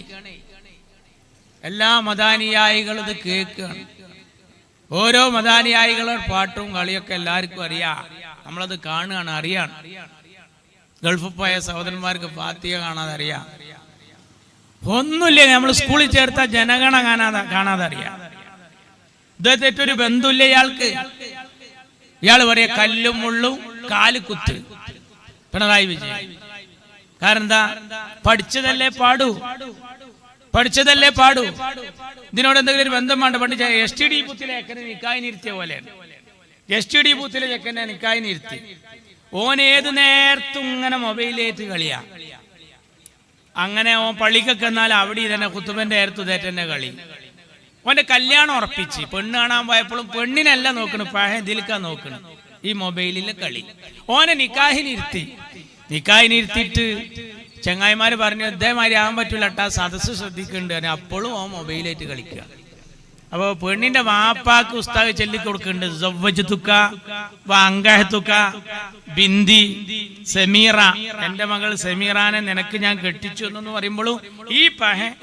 Speaker 1: എല്ലാ മതാനുയായികളും ഇത് കേൾക്കുകയാണ്. ഓരോ മതാനുയായികളുടെ പാട്ടും കളിയൊക്കെ എല്ലാവർക്കും അറിയാം. നമ്മളത് കാണുകയാണ്, അറിയാണ്. ഗൾഫിൽ പോയ സഹോദരന്മാർക്ക് ഫാത്തിഹ കാണാതെ അറിയാം. ഒന്നുമില്ല. നമ്മൾ സ്കൂളിൽ ചേർത്ത ജനഗണ കാണാതെ അറിയാം. ഇദ്ദേഹത്തൊരു ബന്ധുല്ല ഇയാൾക്ക്. ഇയാൾ പറയാ കല്ലും മുള്ളും കാല് കുത്ത് പിണറായി വിജയൻ. കാരണം എന്താ? പഠിച്ചതല്ലേ പാടൂ. ഇതിനോട് എന്തെങ്കിലും ഒരു ബന്ധം വേണ്ട. പണ്ട് STD ബൂത്തിലെ ചെക്കനെ നിക്കായി നിർത്തിയ പോലെയാണ്. STD ബൂത്തിലെ ചെക്കനെ നിക്കായി നിർത്തി. ഓൻ ഏത് നേരത്തും ഇങ്ങനെ മൊബൈലേറ്റ് കളിയാ. അങ്ങനെ ഓൻ പള്ളിക്കൊക്കെ എന്നാൽ അവിടെ തന്നെ കുത്തുബന്റെ നേരത്തു തന്നെ കളി. ഓന്റെ കല്യാണം ഉറപ്പിച്ച് പെണ്ണ് കാണാൻ പോയപ്പോഴും പെണ്ണിനല്ല നോക്കണ്, പഴയ ഇതിൽക്കാ നോക്കണ്, ഈ മൊബൈലിലെ കളി. ഓനെ നിക്കാഹിനിരുത്തിയിട്ട് ചങ്ങായിമാര് പറഞ്ഞു ഇതേമാതിരി ആവാൻ പറ്റൂല ട്ടാ, സദസ്സ് ശ്രദ്ധിക്കുന്നുണ്ട്. അപ്പോഴും ഓൻ മൊബൈലായിട്ട് കളിക്കുക. അപ്പൊ പെണ്ണിന്റെ വാപ്പാക്ക് ഉസ്താദ് ചൊല്ലിക്കൊടുക്കുന്നുണ്ട് സവ്വജ്തുക വഅൻകഹ്തുക ബിന്തി സമീറ, എന്റെ മകൾ സമീറാനെ നിനക്ക് ഞാൻ കെട്ടിച്ചു എന്ന് പറയുമ്പോഴും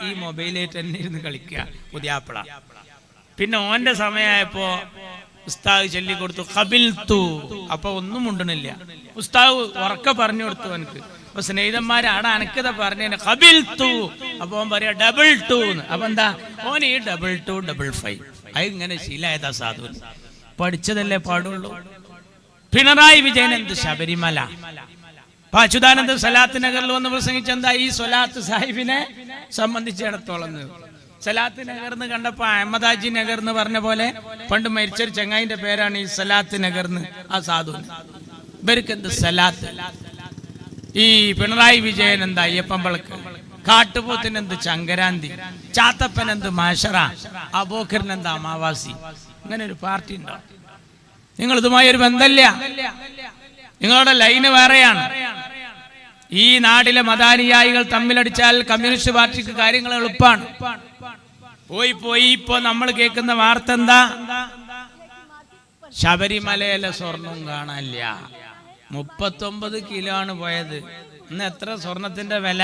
Speaker 1: ഈ മൊബൈലായിട്ട് തന്നെ ഇരുന്ന് കളിക്കുക പുതിയാപ്പിള. പിന്നെ ഓന്റെ സമയമായപ്പോ ഉസ്താദ് ചൊല്ലിക്കൊടുത്തു ഖബിൽതു. അപ്പൊ ഒന്നും മുണ്ടണില്ല. ഉസ്താദ് ഉറക്കെ പറഞ്ഞു കൊടുത്തു എനിക്ക്. അപ്പൊ സ്നേഹിതന്മാര് ആടെ അനക്കത പറഞ്ഞു ഖബിൽതു. അപ്പൊ ഓൻ പറയാ ഡബിൾ 2. അപ്പൊ എന്താ ഓൻ ഈ ഡബിൾ 2 ഡബിൾ 5 അത് ഇങ്ങനെ ശീലായതാ സാധു. പഠിച്ചതല്ലേ പാടുള്ളൂ. പിണറായി വിജയൻ എന്ത് ശബരിമല. അപ്പൊ അച്യുതാനന്ദ സലാത്ത് നഗറിൽ വന്ന് പ്രസംഗിച്ച എന്താ ഈ സ്വലാത്ത് സാഹിബിനെ സംബന്ധിച്ചിടത്തോളം സലാത്ത് നഗർ എന്ന് കണ്ടപ്പോ അഹമ്മദാജി നഗർ എന്ന് പറഞ്ഞ പോലെ പണ്ട് മരിച്ചൊരു ചങ്ങായിന്റെ പേരാണ് ഈ സലാത്ത് നഗർ എന്ന്. ആ സാധു ഇവർക്ക് എന്ത് സലാത്ത്. ഈ പിണറായി വിജയൻ എന്താ അയ്യപ്പമ്പളക്ക്, കാട്ടുപോത്തിന് എന്ത് ചങ്കരാന്തി, ചാത്തപ്പൻ എന്ത് മാഷറ, അബോക്കറിന് എന്താ അമാവാസി. അങ്ങനെ ഒരു പാർട്ടി ഉണ്ടോ? നിങ്ങൾ ഇതുമായി ഒരു ബന്ധമില്ല. നിങ്ങളുടെ ലൈന് വേറെയാണ്. ഈ നാട്ടിലെ മതാനുയായികൾ തമ്മിലടിച്ചാൽ കമ്മ്യൂണിസ്റ്റ് പാർട്ടിക്ക് കാര്യങ്ങൾ എളുപ്പമാണ്. പോയി ഇപ്പൊ നമ്മൾ കേൾക്കുന്ന വാർത്ത എന്താ? ശബരിമലയിലെ സ്വർണം കാണാനില്ല. 39 കിലോ ആണ് പോയത്. ഇന്ന് എത്ര സ്വർണത്തിന്റെ വില?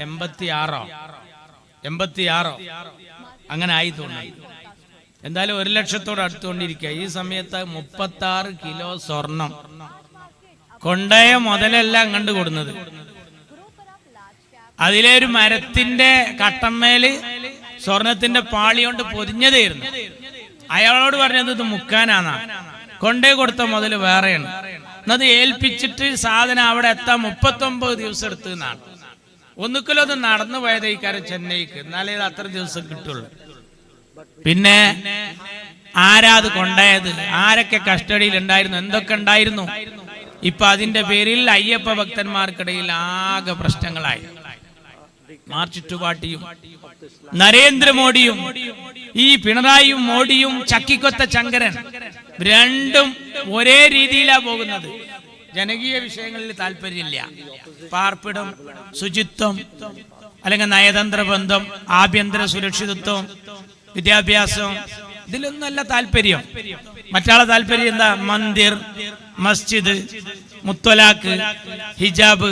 Speaker 1: 86 അങ്ങനെ ആയി തോന്നി. എന്തായാലും 1 ലക്ഷത്തോട് അടുത്തുകൊണ്ടിരിക്കുക. ഈ സമയത്ത് 36 കിലോ സ്വർണം കൊണ്ടയ മുതലെല്ലാം കണ്ടു കൊടുക്കുന്നത്. അതിലെ ഒരു മരത്തിന്റെ കട്ടമ്മേല് സ്വർണത്തിന്റെ പാളി കൊണ്ട് പൊതിഞ്ഞതായിരുന്നു. അയാളോട് പറഞ്ഞത് ഇത് മുക്കാനാന്നാ. കൊണ്ടേ കൊടുത്ത മുതൽ വേറെയാണ്. എന്നത് ഏൽപ്പിച്ചിട്ട് സാധനം അവിടെ എത്താൻ 39 ദിവസം എടുത്തു എന്നാണ്. ഒന്നുകിലും അത് നടന്നു പോയത് ഈ കാര്യം ചെന്നൈക്ക്, എന്നാലേ ഇത് അത്ര ദിവസം കിട്ടുള്ളൂ. പിന്നെ ആരാ അത് കൊണ്ടായത്? ആരൊക്കെ കസ്റ്റഡിയിൽ ഉണ്ടായിരുന്നു? എന്തൊക്കെ ഉണ്ടായിരുന്നു? ഇപ്പൊ അതിന്റെ പേരിൽ അയ്യപ്പ ഭക്തന്മാർക്കിടയിൽ ആകെ പ്രശ്നങ്ങളായി. മാർക്സിസ്റ്റ് പാർട്ടിയും നരേന്ദ്രമോദിയും ഈ പിണറായിയും മോഡിയും ചക്കിക്കൊത്ത ചങ്കരൻ രണ്ടും ഒരേ രീതിയിലാ പോകുന്നത്. ജനകീയ വിഷയങ്ങളിൽ താല്പര്യമില്ല. പാർപ്പിടം, ശുചിത്വം, അല്ലെങ്കിൽ നയതന്ത്ര ബന്ധം, ആഭ്യന്തര സുരക്ഷിതത്വം, വിദ്യാഭ്യാസം, ഇതിലൊന്നല്ല താല്പര്യം. മറ്റാളെ താല്പര്യം എന്താ? മന്ദിർ, മസ്ജിദ്, മുത്തലാഖ്, ഹിജാബ്,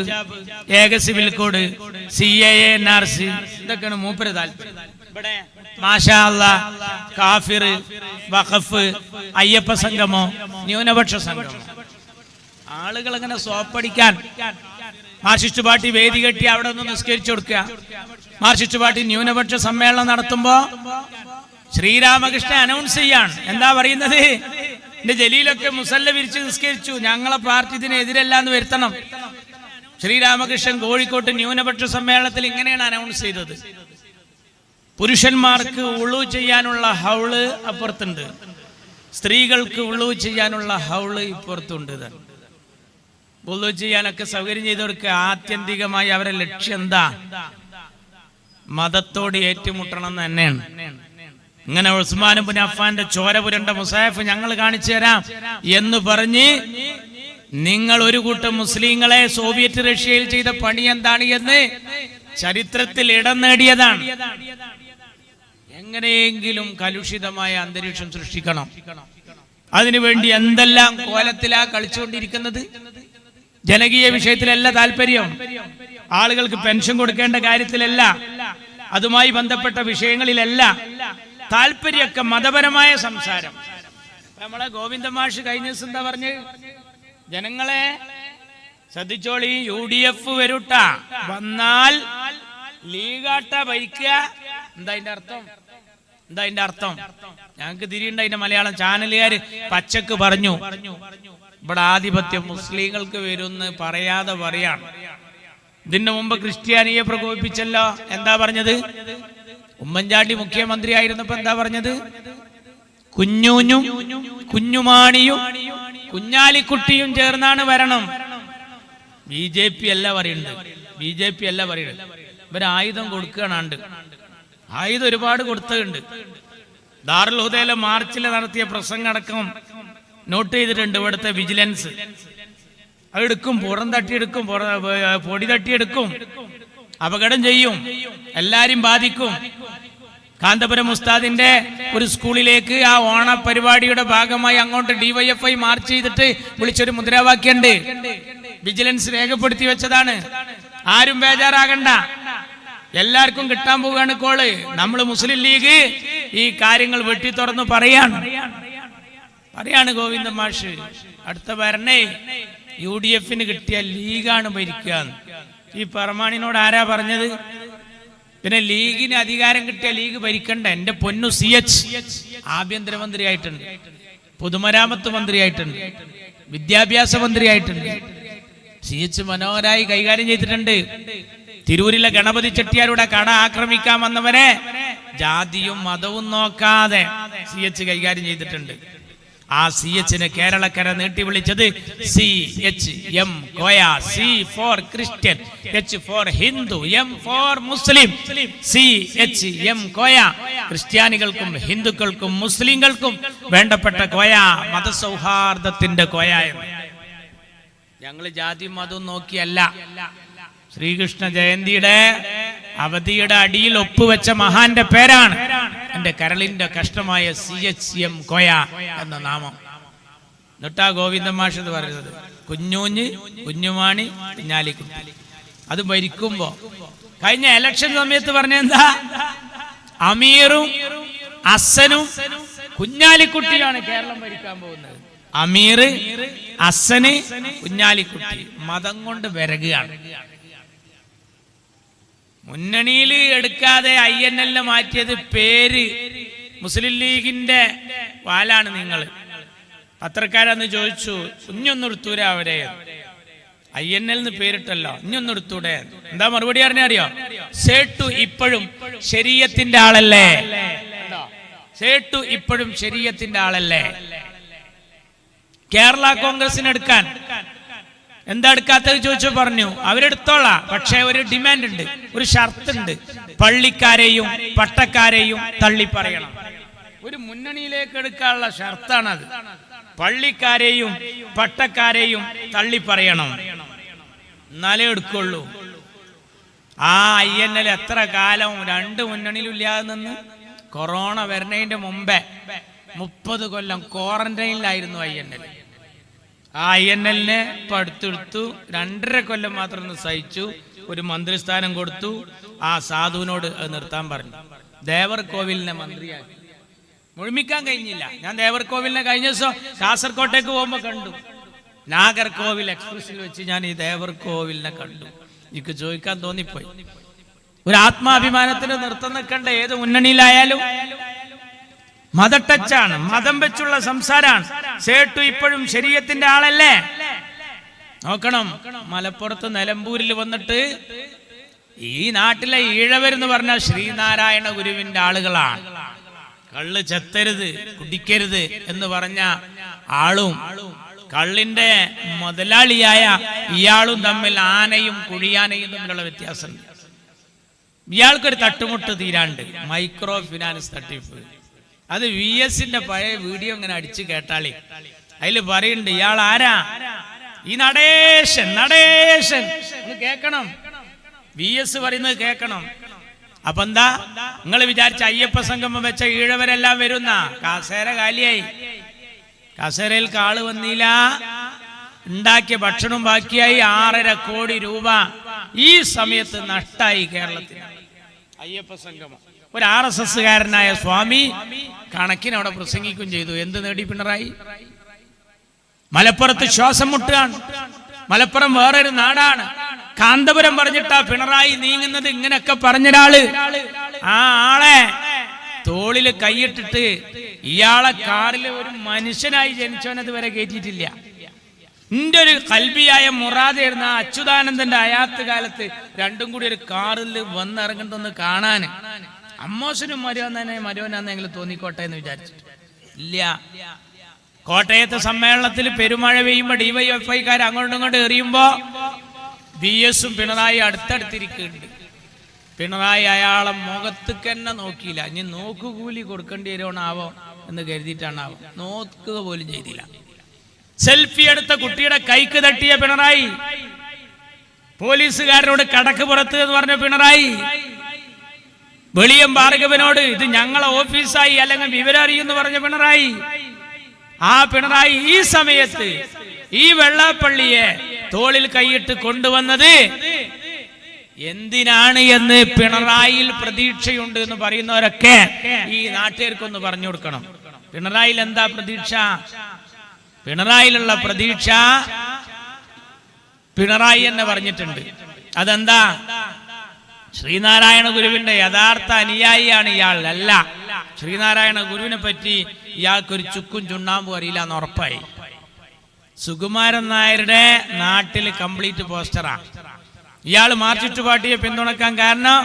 Speaker 1: ഏക സിവിൽ കോഡ്, CAA, NRC, ഇതൊക്കെയാണ് മൂപ്പര് താല്പര്യം. ഇവിടെ മാഷാ അല്ലാഹ് കാഫിർ, വഖഫ്, അയ്യപ്പ സംഗമോ, ന്യൂനപക്ഷ സംഗമോ. ആളുകൾ അങ്ങനെ സോപ്പടിക്കാൻ മാർക്സിസ്റ്റ് പാർട്ടി വേദി കെട്ടി അവിടെ ഒന്ന് നിസ്കരിച്ചു കൊടുക്കുക. മാർക്സിസ്റ്റ് പാർട്ടി ന്യൂനപക്ഷ സമ്മേളനം നടത്തുമ്പോ ശ്രീരാമകൃഷ്ണൻ അനൗൺസ് ചെയ്യാണ്. എന്താ പറയുന്നത്? എന്റെ ജലീലൊക്കെ മുസല്ല വിരിച്ച് നിസ്കരിച്ചു, ഞങ്ങളെ പാർട്ടി ഇതിനെതിരല്ല എന്ന് വരുത്തണം. ശ്രീരാമകൃഷ്ണൻ കോഴിക്കോട്ട് ന്യൂനപക്ഷ സമ്മേളനത്തിൽ ഇങ്ങനെയാണ് അനൗൺസ് ചെയ്തത്. പുരുഷന്മാർക്ക് ഉളു ചെയ്യാനുള്ള ഹൗള് അപ്പുറത്തുണ്ട്, സ്ത്രീകൾക്ക് ഉളു ചെയ്യാനുള്ള ഹൗള് ഇപ്പുറത്തുണ്ട്. ഉളു ചെയ്യാനൊക്കെ സൗകര്യം ചെയ്ത് കൊടുക്കുക. ആത്യന്തികമായി അവരുടെ ലക്ഷ്യം എന്താ? മതത്തോട് ഏറ്റുമുട്ടണം എന്ന് തന്നെയാണ്. ഇങ്ങനെ ഉസ്മാൻ ഇബ്നു അഫ്ഫാന്റെ ചോര പുരണ്ട മുസാഫ് ഞങ്ങൾ കാണിച്ചു തരാം എന്ന് പറഞ്ഞ് നിങ്ങൾ ഒരു കൂട്ടം മുസ്ലിങ്ങളെ സോവിയറ്റ് റഷ്യയിൽ ചെയ്ത പണി എന്താണ് എന്ന് ചരിത്രത്തിൽ ഇടം നേടിയതാണ്. എങ്ങനെയെങ്കിലും കലുഷിതമായ അന്തരീക്ഷം സൃഷ്ടിക്കണം. അതിനുവേണ്ടി എന്തെല്ലാം കോലത്തിലാ കളിച്ചുകൊണ്ടിരിക്കുന്നത്. ജനകീയ വിഷയത്തിലല്ല താല്പര്യം, ആളുകൾക്ക് പെൻഷൻ കൊടുക്കേണ്ട കാര്യത്തിലല്ല, അതുമായി ബന്ധപ്പെട്ട വിഷയങ്ങളിലല്ല താല്പര്യമൊക്കെ മതപരമായ സംസാരം. നമ്മളെ ഗോവിന്ദ മാഷ് കഴിഞ്ഞ ദിവസം എന്താ പറഞ്ഞ്? ജനങ്ങളെ ശ്രദ്ധിച്ചോളി, UDF വരൂട്ട, വന്നാൽ ലീഗാട്ട ഭരിക്കുക. എന്താ അതിന്റെ അർത്ഥം? ഞങ്ങൾക്ക് തിരിയുണ്ട്. അതിന്റെ മലയാളം ചാനലുകാര് പച്ചക്ക് പറഞ്ഞു, ഇവിടെ ആധിപത്യം മുസ്ലിങ്ങൾക്ക് വരുമെന്ന് പറയാതെ പറയാണ്. ഇതിന് മുമ്പ് ക്രിസ്ത്യാനിയെ പ്രകോപിപ്പിച്ചല്ലോ. എന്താ പറഞ്ഞത്? ഉമ്മൻചാണ്ടി മുഖ്യമന്ത്രി ആയിരുന്നപ്പോ എന്താ പറഞ്ഞത്? കുഞ്ഞൂഞ്ഞും കുഞ്ഞുമാണിയും കുഞ്ഞാലിക്കുട്ടിയും ചേർന്നാണ് വരണം. BJP അല്ല പറയുന്നത്. ഇവര് ആയുധം കൊടുക്കുകയാണ്. ആയുധം ഒരുപാട് കൊടുത്തിട്ടുണ്ട്. ദാറുൽ ഹുദയിലെ മാർച്ചിൽ നടത്തിയ പ്രസംഗം അടക്കം നോട്ട് ചെയ്തിട്ടുണ്ട് ഇവിടുത്തെ വിജിലൻസ്. അതെടുക്കും, പുറം തട്ടിയെടുക്കും, പൊടി തട്ടിയെടുക്കും, അപകടം ചെയ്യും, എല്ലാരും ബാധിക്കും. കാന്തപുരം ഉസ്താദിന്റെ ഒരു സ്കൂളിലേക്ക് ആ ഓണ പരിപാടിയുടെ ഭാഗമായി അങ്ങോട്ട് DYFI മാർച്ച് ചെയ്തിട്ട് വിളിച്ചൊരു മുദ്രാവാക്യമുണ്ട്. വിജിലൻസ് രേഖപ്പെടുത്തി വെച്ചതാണ്. ആരും ബേജാറാകണ്ട, എല്ലാവർക്കും കിട്ടാൻ പോവുകയാണ് കോള്. നമ്മൾ മുസ്ലിം ലീഗ് ഈ കാര്യങ്ങൾ വെട്ടി തുറന്ന് പറയാണ് ഗോവിന്ദൻ മാഷ്. അടുത്ത ഭരണേ UDF-ന് കിട്ടിയ ലീഗാണ് ഭരിക്കുക. ഈ പറമാണിനോട് ആരാ പറഞ്ഞത്? പിന്നെ ലീഗിന് അധികാരം കിട്ടിയ ലീഗ് ഭരിക്കണ്ട. എന്റെ പൊന്നു CH ആഭ്യന്തരമന്ത്രി ആയിട്ടുണ്ട്, പൊതുമരാമത്ത് മന്ത്രിയായിട്ടുണ്ട്, വിദ്യാഭ്യാസ മന്ത്രിയായിട്ടുണ്ട്. CH മനോഹരായി കൈകാര്യം ചെയ്തിട്ടുണ്ട്. തിരൂരിലെ ഗണപതി ചെട്ടിയാരുടെ കട ആക്രമിക്കാൻ വന്നവരെ ജാതിയും മതവും നോക്കാതെ CH കൈകാര്യം ചെയ്തിട്ടുണ്ട്. ആ CH-നെ കേരളക്കര നീട്ടി വിളിച്ചത് CHM Koya. C for Christian, H for Hindu, M for Muslim. CHM Koya. ക്രിസ്ത്യാനികൾക്കും ഹിന്ദുക്കൾക്കും മുസ്ലിങ്ങൾക്കും വേണ്ടപ്പെട്ട കോയ, മതസൗഹാർദ്ദത്തിന്റെ കോയ. ഞങ്ങൾ ജാതിയും മതവും നോക്കിയല്ല. ശ്രീകൃഷ്ണ ജയന്തിയുടെ അവധിയുടെ അടിയിൽ ഒപ്പുവെച്ച മഹാന്റെ പേരാണ് എന്റെ കരളിന്റെ കഷ്ടമായ CHM കോയ എന്ന നാമം. എന്നിട്ടാ ഗോവിന്ദൻ മാഷ് എന്ന് പറയുന്നത് കുഞ്ഞൂഞ്ഞ് കുഞ്ഞുമാണി കുഞ്ഞാലിക്കുട്ടി. അത് ഭരിക്കുമ്പോ കഴിഞ്ഞ ഇലക്ഷൻ സമയത്ത് പറഞ്ഞെന്താ? അമീറും അസനും കുഞ്ഞാലിക്കുട്ടിയാണ് കേരളം ഭരിക്കാൻ പോകുന്നത്. അമീർ, അസന്, കുഞ്ഞാലിക്കുട്ടി. മതം കൊണ്ട് വിരകുകയാണ്. മുന്നണിയിൽ എടുക്കാതെ INL-നെ മാറ്റിയത് പേര് മുസ്ലിം ലീഗിന്റെ വാലാണ്. നിങ്ങൾ പത്രക്കാരെന്ന് ചോദിച്ചു, ഇഞ്ഞൊന്നെടുത്തൂര അവരെ INL-ന്ന് പേരിട്ടല്ലോ, ഇഞ്ഞൊന്നെടുത്തൂടെ? എന്താ മറുപടി അറിയോ? സേട്ടു ഇപ്പോഴും ശരീഅത്തിന്റെ ആളല്ലേ? സേട്ടു ഇപ്പോഴും ശരീഅത്തിന്റെ ആളല്ലേ? കേരള കോൺഗ്രസിന് എടുക്കാൻ എന്താ എടുക്കാത്തത് ചോദിച്ചു. പറഞ്ഞു അവരെടുത്തോളാം, പക്ഷെ ഒരു ഡിമാൻഡ് ഉണ്ട്, ഒരു ഷർത്ത് ഉണ്ട്. പള്ളിക്കാരെയും പട്ടക്കാരെയും തള്ളി പറയണം. ഒരു മുന്നണിയിലേക്ക് എടുക്കാനുള്ള ഷർത്താണത്. പള്ളിക്കാരെയും പട്ടക്കാരെയും തള്ളി പറയണം, എന്നാലേ എടുക്കുള്ളൂ. ആ INL എത്ര കാലം രണ്ട് മുന്നണിയിലും ഇല്ലാതെ നിന്ന് കൊറോണ വരുന്നതിന്റെ മുമ്പേ 30 കൊല്ലം ക്വാറന്റൈനിലായിരുന്നു INL. ആ INL-നെ ഇപ്പൊ അടുത്തെടുത്തു. 2.5 കൊല്ലം മാത്രം ഒന്ന് സഹിച്ചു. ഒരു മന്ത്രിസ്ഥാനം കൊടുത്തു. ആ സാധുവിനോട് അത് നിർത്താൻ പറഞ്ഞു. ദേവർകോവിലിനെ മന്ത്രിയാക്കി. മുഴുമിക്കാൻ കഴിഞ്ഞില്ല. ഞാൻ ദേവർകോവിലിനെ കഴിഞ്ഞ ദിവസം കാസർകോട്ടേക്ക് പോകുമ്പോ കണ്ടു. നാഗർകോവിൽ എക്സ്പ്രസിൽ വെച്ച് ഞാൻ ഈ ദേവർകോവിലിനെ കണ്ടു. എനിക്ക് ചോദിക്കാൻ തോന്നിപ്പോയി. ഒരു ആത്മാഭിമാനത്തിന് നിർത്തം നിൽക്കണ്ട. ഏത് മുന്നണിയിലായാലും മതട്ടച്ചാണ്, മതം വെച്ചുള്ള സംസാരാണ്. സേട്ടു ഇപ്പോഴും ശരീഅത്തിന്റെ ആളല്ലേ? നോക്കണം. മലപ്പുറത്ത് നിലമ്പൂരിൽ വന്നിട്ട് ഈ നാട്ടിലെ ഈഴവരെന്ന് പറഞ്ഞാൽ ശ്രീനാരായണ ഗുരുവിന്റെ ആളുകളാണ്. കള്ള് ചെത്തരുത്, കുടിക്കരുത് എന്ന് പറഞ്ഞ ആളും കള്ളിന്റെ മുതലാളിയായ ഇയാളും തമ്മിൽ ആനയും കുഴിയാനയും തമ്മിലുള്ള വ്യത്യാസമുണ്ട്. ഇയാൾക്കൊരു തട്ടുമുട്ട് തീരാണ്ട്, മൈക്രോ ഫിനാൻസ് തട്ടിപ്പ്. അത് VS-ന്റെ പഴയ വീഡിയോ ഇങ്ങനെ അടിച്ചു കേട്ടാളി. അതിൽ പറയുന്നുണ്ട് ഇയാൾ ആരാ? ഈ നടേശൻ കേക്കണം. VS പറയുന്നത് കേക്കണം. അപ്പൊ എന്താ നിങ്ങൾ വിചാരിച്ച അയ്യപ്പ സംഗമം വെച്ച ഈഴവരെല്ലാം വരുന്ന? കാസേര കാലിയായി. കസേരയിൽ കാള് വന്നില്ല. ഉണ്ടാക്കിയ ഭക്ഷണം ബാക്കിയായി. 6.5 കോടി രൂപ ഈ സമയത്ത് നഷ്ടായി കേരളത്തിന്. അയ്യപ്പ സംഗമം. ഒരു RSS-കാരനായ സ്വാമി കണക്കിന് അവിടെ പ്രസംഗിക്കുകയും ചെയ്തു. എന്ത് നേടി പിണറായി? മലപ്പുറത്ത് ശ്വാസം മുട്ടുകയാണ്. മലപ്പുറം വേറൊരു നാടാണ്. കാന്തപുരം പറഞ്ഞിട്ടാ പിണറായി നീങ്ങുന്നത് ഇങ്ങനെയൊക്കെ പറഞ്ഞൊരാള് ആ ആളെ തോളില് കൈയിട്ടിട്ട് ഇയാളെ കാറിൽ ഒരു മനുഷ്യനായി ജനിച്ചവനത് വരെ കയറ്റിയിട്ടില്ല. എന്റെ ഒരു കൽബിയായ മുറാദായിരുന്നു ആ അച്യുതാനന്ദന്റെ അയാത്ത് കാലത്ത് രണ്ടും കൂടി ഒരു കാറിൽ വന്നിറങ്ങുന്നതൊന്ന് കാണാൻ. അമ്മോശനും മരുവനാന്നെങ്കിലും തോന്നിക്കോട്ടെ എന്ന് വിചാരിച്ചിട്ട് ഇല്ല. കോട്ടയത്തെ സമ്മേളനത്തിൽ പെരുമഴ പെയ്യുമ്പോ DYFIക്കാർ അങ്ങോട്ടും ഇങ്ങോട്ടും എറിയുമ്പോ BS-ഉം പിണറായി അടുത്തടുത്തിരിക്കുന്നുണ്ട്. പിണറായി അയാളെ മുഖത്തേക്ക് തന്നെ നോക്കിയില്ല. ഇനി നോക്കുകൂലി കൊടുക്കേണ്ടി വരുവാണാവോ എന്ന് കരുതിയിട്ടാണാവോ, നോക്കുക പോലും ചെയ്തില്ല. സെൽഫി എടുത്ത കുട്ടിയുടെ കൈക്ക് തട്ടിയ പിണറായി, പോലീസുകാരനോട് കടക്ക് പുറത്ത് എന്ന് പറഞ്ഞ പിണറായി, വെളിയം ഭാർഗവനോട് ഇത് ഞങ്ങളെ ഓഫീസായി അല്ലെങ്കിൽ വിവരം അറിയുമെന്ന് പറഞ്ഞ പിണറായി, ആ പിണറായി ഈ സമയത്ത് ഈ വെള്ളാപ്പള്ളിയെ തോളിൽ കൈയിട്ട് കൊണ്ടുവന്നത് എന്തിനാണ് എന്ന് പിണറായിയിൽ പ്രതീക്ഷയുണ്ട് എന്ന് പറയുന്നവരൊക്കെ ഈ നാട്ടുകാർക്കൊന്ന് പറഞ്ഞു കൊടുക്കണം. പിണറായിയിൽ എന്താ പ്രതീക്ഷ? പിണറായിലുള്ള പ്രതീക്ഷ പിണറായി തന്നെ പറഞ്ഞിട്ടുണ്ട്. അതെന്താ? ശ്രീനാരായണ ഗുരുവിന്റെ യഥാർത്ഥ അനുയായിയാണ് ഇയാൾ. അല്ല, ശ്രീനാരായണ ഗുരുവിനെ പറ്റി ഇയാൾക്കൊരു ചുക്കും ചുണ്ണാമ്പും അറിയില്ല എന്ന് ഉറപ്പായി. സുകുമാരൻ നായരുടെ നാട്ടിൽ കംപ്ലീറ്റ് പോസ്റ്ററാ. ഇയാൾ മാർക്സിസ്റ്റ് പാർട്ടിയെ പിന്തുണക്കാൻ കാരണം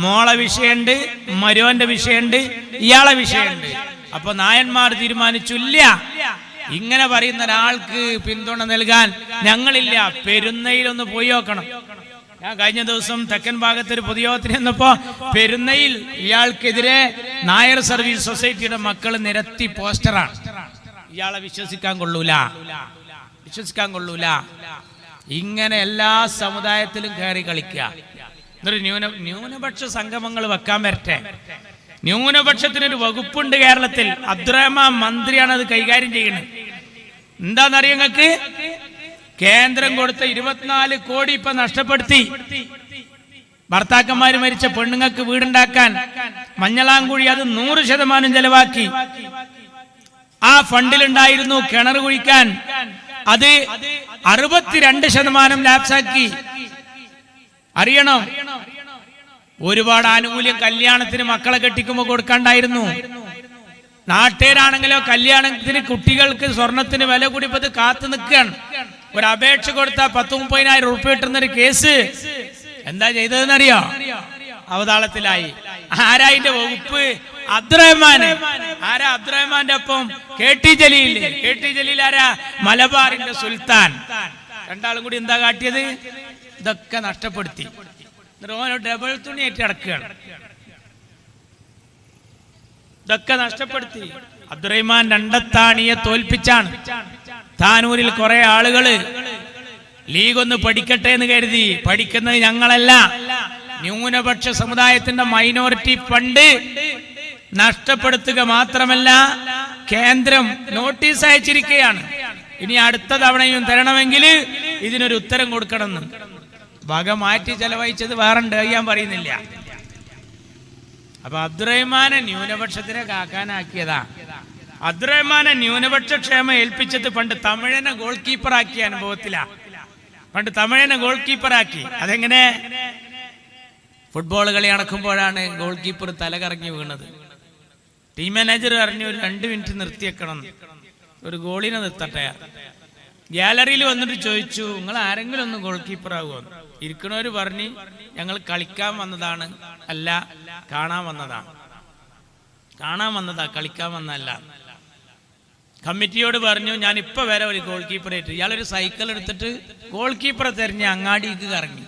Speaker 1: മോളെ വിഷയമുണ്ട്, മരുവന്റെ വിഷയമുണ്ട്, ഇയാളെ വിഷയമുണ്ട്. അപ്പൊ നായന്മാർ തീരുമാനിച്ചു, ഇല്ല, ഇങ്ങനെ പറയുന്ന ഒരാൾക്ക് പിന്തുണ നൽകാൻ ഞങ്ങളില്ല, പെരുന്നയിലൊന്ന് പോയി നോക്കണം. ഞാൻ കഴിഞ്ഞ ദിവസം തെക്കൻ ഭാഗത്തൊരു പൊതുയോഗത്തിന് ചെന്നപ്പോ പെരുന്നയിൽ ഇയാൾക്കെതിരെ നായർ സർവീസ് സൊസൈറ്റിയുടെ മക്കൾ നിരത്തി പോസ്റ്ററാണ്. ഇയാളെ വിശ്വസിക്കാൻ കൊള്ളൂല, വിശ്വസിക്കാൻ കൊള്ളൂല. ഇങ്ങനെ എല്ലാ സമുദായത്തിലും കയറി കളിക്കുക. എന്നൊരു ന്യൂനപക്ഷ സംഗമങ്ങൾ വെക്കാൻ വരട്ടെ. ന്യൂനപക്ഷത്തിനൊരു വകുപ്പുണ്ട് കേരളത്തിൽ. അബ്ദുറഹ്മാൻ മന്ത്രിയാണ് അത് കൈകാര്യം ചെയ്യുന്നത്. എന്താണെന്നറിയോ നിങ്ങൾക്ക്? കേന്ദ്രം കൊടുത്ത 24 കോടി ഇപ്പൊ നഷ്ടപ്പെടുത്തി. ഭർത്താക്കന്മാര് മരിച്ച പെണ്ണുങ്ങൾക്ക് വീടുണ്ടാക്കാൻ മഞ്ഞളാംകുഴി അത് 100% ചെലവാക്കി. ആ ഫണ്ടിലുണ്ടായിരുന്നു കിണർ കുഴിക്കാൻ, അത് 62% ലാപ്സാക്കി. അറിയണം, ഒരുപാട് ആനുകൂല്യം കല്യാണത്തിന് മക്കളെ കെട്ടിക്കുമ്പോൾ കൊടുക്കാണ്ടായിരുന്നു. നാട്ടുകാരാണെങ്കിലോ കല്യാണത്തിന് കുട്ടികൾക്ക് സ്വർണത്തിന് വില കൂടിയപ്പോ കാത്തു നിൽക്കുകയാണ്. ഒരു അപേക്ഷ കൊടുത്താൽ 10-30,000 റുപ്യ കിട്ടുന്നൊരു കേസ് എന്താ ചെയ്തതെന്നറിയോ? അവതാളത്തിലായി. ആരായിന്റെ വകുപ്പ്? അബ്ദുറഹ്മാന്. ആരാ അബ്ദുറഹ്മാന്റെ ഒപ്പം? KT ജലീൽ. KT ജലീൽ ആരാ? മലബാറിന്റെ സുൽത്താൻ. രണ്ടാളും കൂടി എന്താ കാട്ടിയത്? ഇതൊക്കെ നഷ്ടപ്പെടുത്തി. ഡബിൾ തുണി ഏറ്റി അടക്കുകയാണ്. ഇതൊക്കെ നഷ്ടപ്പെടുത്തി. അബ്ദുറഹ്മാൻ രണ്ടത്താണിയെ തോൽപ്പിച്ചാണ്. താനൂരിൽ കുറെ ആളുകള് ലീഗ് ഒന്ന് പഠിക്കട്ടെ എന്ന് കരുതി. പഠിക്കുന്നത് ഞങ്ങളല്ല, ന്യൂനപക്ഷ സമുദായത്തിന്റെ മൈനോറിറ്റി ഫണ്ട് നഷ്ടപ്പെടുത്തുക മാത്രമല്ല കേന്ദ്രം നോട്ടീസ് അയച്ചിരിക്കുകയാണ്. ഇനി അടുത്ത തവണയും തരണമെങ്കിൽ ഇതിനൊരു ഉത്തരം കൊടുക്കണമെന്ന്. വക മാറ്റി ചെലവഴിച്ചത് വേറുണ്ട്, ഞാൻ പറയുന്നില്ല. അപ്പൊ അബ്ദുറഹ്മാനെ ന്യൂനപക്ഷത്തിനെ കാക്കാനാക്കിയതാ. അബ്ദുറഹ്മാനെ ന്യൂനപക്ഷ ക്ഷേമം ഏൽപ്പിച്ചത് പണ്ട് തമിഴനെ ഗോൾ കീപ്പറാക്കിയ അനുഭവത്തിലാ. പണ്ട് തമിഴനെ ഗോൾ കീപ്പറാക്കി. അതെങ്ങനെ? ഫുട്ബോൾ കളി നടക്കുമ്പോഴാണ് ഗോൾ കീപ്പർ തലകറങ്ങി വീണത്. ടീം മാനേജർ പറഞ്ഞു ഒരു 2 മിനിറ്റ് നിർത്തിയേക്കണം, ഒരു ഗോളിനെ നിർത്തട്ടെ. ഗാലറിയിൽ വന്നിട്ട് ചോദിച്ചു, നിങ്ങൾ ആരെങ്കിലും ഒന്ന് ഗോൾ കീപ്പർ ആകുമോ? ഇരിക്കണവര് പറഞ്ഞു, ഞങ്ങൾ കളിക്കാൻ വന്നതാണ്, അല്ല കാണാൻ വന്നതാണ്. കാണാൻ വന്നതാ, കളിക്കാൻ വന്നതല്ല. കമ്മിറ്റിയോട് പറഞ്ഞു, ഞാൻ ഇപ്പൊ വരെ ഒരു ഗോൾ കീപ്പറായിട്ട്. ഇയാളൊരു സൈക്കിൾ എടുത്തിട്ട് ഗോൾ കീപ്പറെ തെരഞ്ഞ് അങ്ങാടിക്ക് കറങ്ങി.